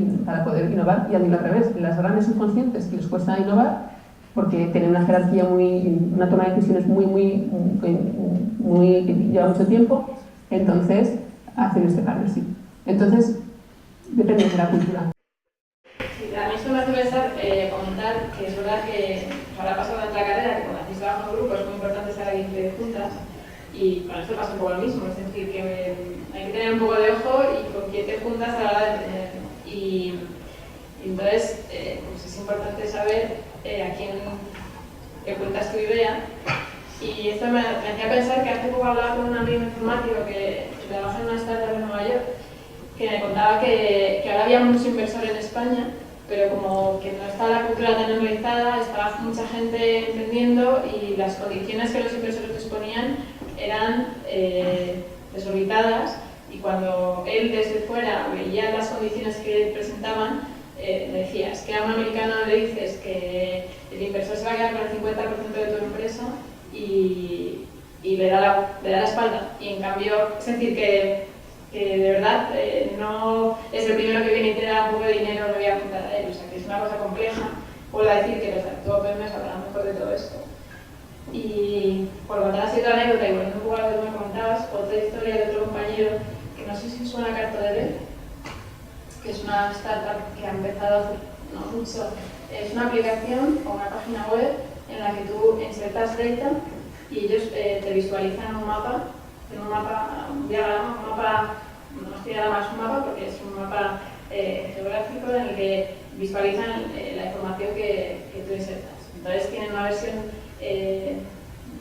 innovar, y al revés, las grandes son conscientes que les cuesta innovar porque tienen una jerarquía una toma de decisiones que lleva mucho tiempo, entonces hacen este partnership. Entonces, depende de la cultura. A mí esto me hace pensar, comentar que es verdad que ahora pasa durante la carrera que cuando hacéis trabajo en grupo es muy importante estar ahí juntas, y con esto pasa un poco lo mismo, es decir, que hay que tener un poco de ojo y con inquiete juntas a la hora de emprender. Y entonces pues es importante saber a quién le cuentas tu idea. Y esto me hacía pensar que hace poco hablaba con un amigo informático que trabaja en una startup en Nueva York, que me contaba que ahora había mucho inversor en España, pero como que no está la cultura tan normalizada, estaba mucha gente emprendiendo y las condiciones que los inversores les ponían eran desorbitadas, y cuando él desde fuera veía las condiciones que presentaban, me decía, es que a un americano le dices que el inversor se va a quedar con el 50% de tu empresa y le da la espalda, y en cambio, es decir, que de verdad no es el primero que viene y te da un poco de dinero, me voy a apuntar a él, o sea que es una cosa compleja. Puedo decir que los de ActuoPM sabrán mejor de todo esto. Y por contar así otra anécdota, y volviendo un poco a lo que me comentabas, otra historia de otro compañero, que no sé si suena a CartoDB, que es una startup que ha empezado hace no mucho. Es una aplicación o una página web en la que tú insertas data y ellos te visualizan un mapa, un diagrama, un mapa, no estoy nada más un mapa porque es un mapa geográfico en el que visualizan la información que tú insertas. Entonces tienen una versión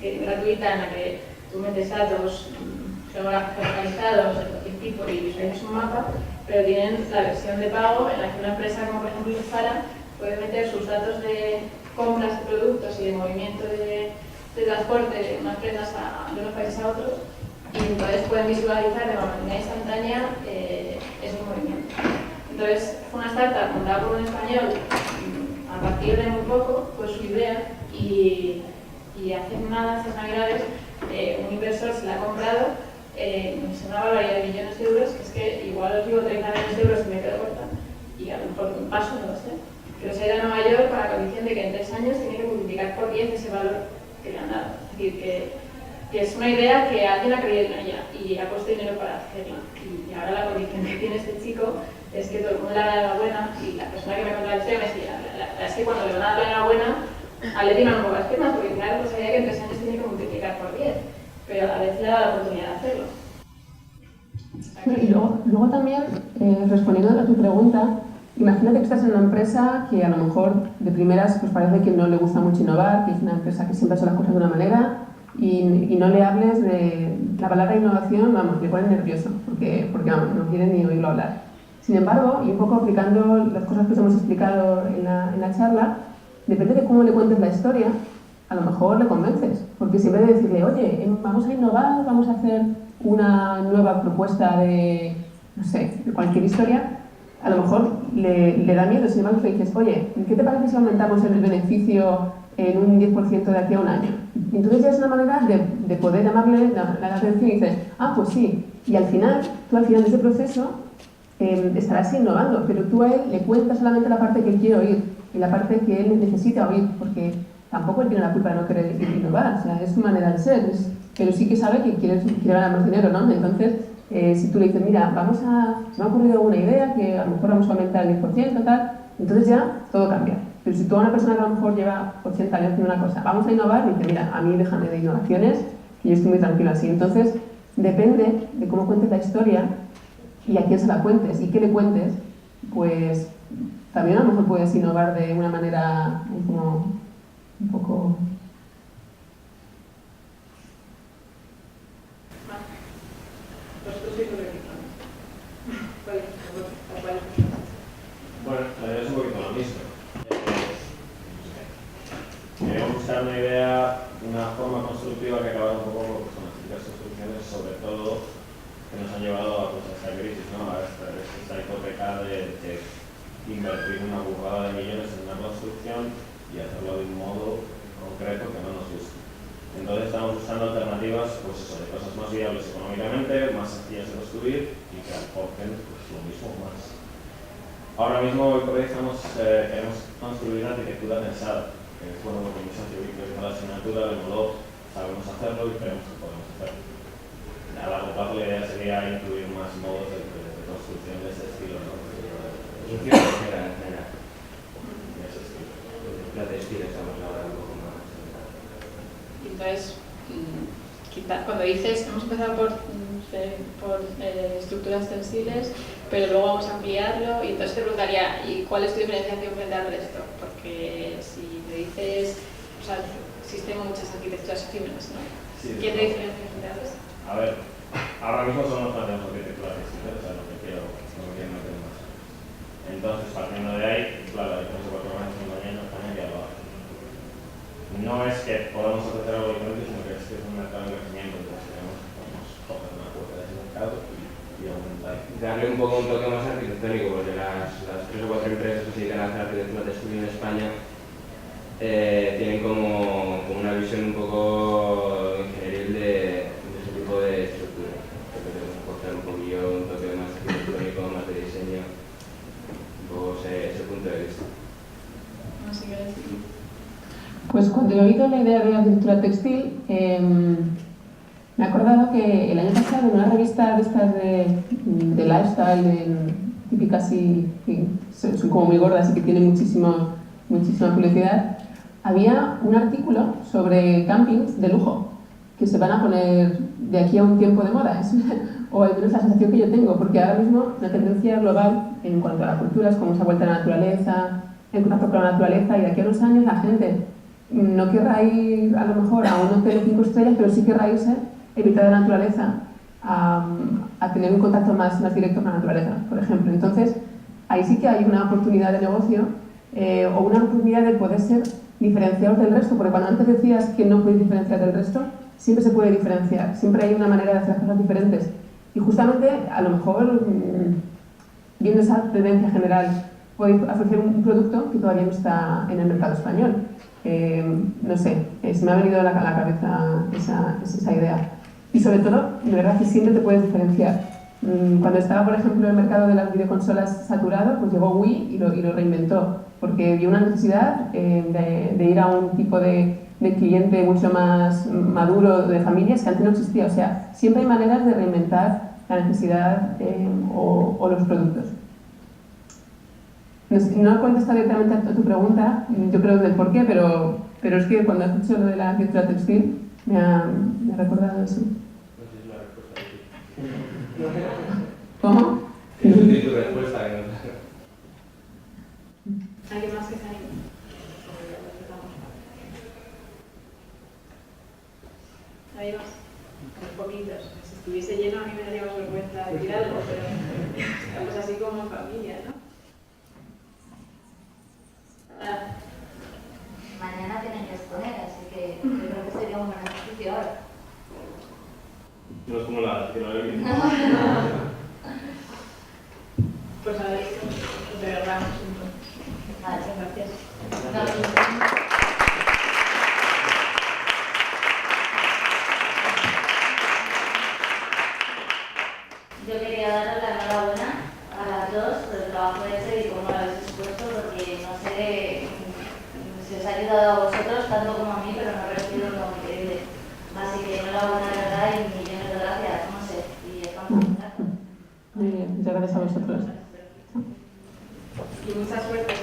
gratuita en la que tú metes datos geolocalizados de cualquier tipo y visualizas un mapa, pero tienen la versión de pago en la que una empresa como por ejemplo Zara puede meter sus datos de compras de productos y de movimiento de transporte de unas prendas de unos países a otros, y entonces pueden visualizar de manera instantánea ese movimiento. Entonces fue una startup montada por un español, a partir de muy poco fue su idea, y hace nada, estas navidades, un inversor se la ha comprado, es una barbaridad de millones de euros, que es que igual os digo 30 millones de euros y me quedo corta, y a lo mejor un paso, no lo sé, pero se ha ido a Nueva York con la condición de que en 3 años tiene que multiplicar por 10 ese valor que le han dado. Es decir, que es una idea que alguien ha creído en ella y ha puesto dinero para hacerla. Y ahora la condición que tiene este chico es que todo el mundo le da la enhorabuena, y la persona que me contaba el tema me decía, es que cuando le van a dar la enhorabuena, le tiran un poco las piernas, porque claro, pues sabía que en 3 años tiene que multiplicar por 10, pero a la vez le da la oportunidad de hacerlo. Y luego también, respondiendo a tu pregunta, imagínate que estás en una empresa que a lo mejor de primeras pues parece que no le gusta mucho innovar, que es una empresa que siempre hace las cosas de una manera, y no le hables de la palabra innovación, vamos, le pone nervioso, porque vamos, no quiere ni oírlo hablar. Sin embargo, y un poco aplicando las cosas que os hemos explicado en la charla, depende de cómo le cuentes la historia, a lo mejor le convences, porque si en vez de decirle, oye, vamos a innovar, vamos a hacer una nueva propuesta de, no sé, de cualquier historia, a lo mejor le da miedo. Sin embargo, le dices, oye, ¿qué te parece si aumentamos el beneficio en un 10% de aquí a un año? Entonces ya es una manera de poder llamarle la atención y dices, pues sí. Y tú al final de ese proceso estarás innovando, pero tú a él le cuentas solamente la parte que él quiere oír y la parte que él necesita oír, porque tampoco él tiene la culpa de no querer innovar, o sea, es su manera de ser, pero sí que sabe que quiere ganar más dinero, ¿no? Entonces, si tú le dices, mira, me ha ocurrido una idea que a lo mejor vamos a aumentar el 10%, tal, entonces ya todo cambia. Pero si tú a una persona que a lo mejor lleva 80 años haciendo una cosa, vamos a innovar, y dice, mira, a mí déjame de innovaciones, que yo estoy muy tranquilo así. Entonces, depende de cómo cuentes la historia y a quién se la cuentes y qué le cuentes, pues también a lo mejor puedes innovar de una manera como un poco... Bueno, es un poquito lo mismo. Queríamos buscar una idea, una forma constructiva que acabara un poco con las típicas construcciones, sobre todo que nos han llevado a esta crisis, ¿no? A esta hipoteca de invertir una burrada de millones en una construcción y hacerlo de un modo concreto que no nos guste. Entonces estamos buscando alternativas, pues eso, de cosas más viables económicamente, más sencillas de construir y que aporten pues, lo mismo más. Ahora mismo, hoy por hoy queremos construir una arquitectura pensada, que es bueno porque mi socio Víctor hizo la asignatura, de modo sabemos hacerlo y creemos que podemos hacerlo. A largo plazo la idea sería incluir más modos de construcción de ese estilo, ¿no? Entonces, cuando dices, hemos empezado por 0 por estructuras textiles, pero luego vamos a ampliarlo y entonces te preguntaría, ¿y cuál es tu diferenciación frente al resto? Porque si me dices, o sea, existen muchas arquitecturas efímeras, ¿no? Sí, ¿Qué te diferencia frente al resto? A ver, ahora mismo solo nos planteamos arquitectura textil, o sea, lo que quiero meter más. Entonces, partiendo de ahí, claro, hay cosas que van a compañía en España que ya lo hacen. No es que podamos ofrecer algo diferente, sino que es un mercado en crecimiento, entonces tenemos coger una cuota de ese mercado y aumentar. Darle un poco un toque más arquitectónico, porque las 3 o 4 empresas que se dedican a hacer arquitectura textil en España tienen como una visión un poco ingenieril de ese tipo de estructura. Creo que tenemos que aportar un poquillo un toque más arquitectónico, más de diseño, un poco ese punto de vista. No sé qué decir. Pues cuando he oído la idea de arquitectura textil, me he acordado que el año pasado en una revista de estas de lifestyle, típicas así, que son como muy gordas y que tienen muchísima publicidad, había un artículo sobre campings de lujo que se van a poner de aquí a un tiempo de moda, o al menos la sensación que yo tengo, porque ahora mismo la tendencia global en cuanto a la cultura es como se ha vuelto a la naturaleza, el contacto con la naturaleza, y de aquí a unos años la gente no querrá ir a lo mejor a un hotel de 5 estrellas, pero sí querrá irse en mitad de la naturaleza a tener un contacto más directo con la naturaleza, por ejemplo. Entonces, ahí sí que hay una oportunidad de negocio o una oportunidad de poder ser diferenciados del resto, porque cuando antes decías que no podéis diferenciar del resto, siempre se puede diferenciar, siempre hay una manera de hacer cosas diferentes. Y justamente, a lo mejor, viendo esa tendencia general, podéis ofrecer un producto que todavía no está en el mercado español. No sé, se me ha venido a la cabeza esa idea. Y sobre todo, de verdad que siempre te puedes diferenciar. Cuando estaba, por ejemplo, el mercado de las videoconsolas saturado, pues llegó Wii y lo reinventó, porque vio una necesidad de ir a un tipo de cliente mucho más maduro, de familias, que antes no existía. O sea, siempre hay maneras de reinventar la necesidad o los productos. No contesto directamente a tu pregunta, yo creo del por qué, pero es que cuando has dicho lo de la arquitectura textil me ha recordado eso. No sé si la respuesta es ¿Cómo? que no sé tu respuesta. ¿Alguien más que se anime? Ahí vas. Unos poquitos. Si estuviese lleno a mí me daría más vergüenza decir algo, pero estamos así como en familia, ¿no? Mañana tienen que exponer, así que yo creo que sería un buen ejercicio ahora. No es como la que no le viene. Pues a ver, de verdad, Vale, gracias. Yo quería daros la enhorabuena a las dos por el trabajo hecho y cómo lo habéis expuesto, porque no sé si os ha ayudado a vosotros tanto como a mí, pero me ha parecido como increíble. Así que enhorabuena de verdad y millones de gracias, no sé, y estamos en contacto. Muy bien, muchas gracias a vosotros. Y mucha suerte.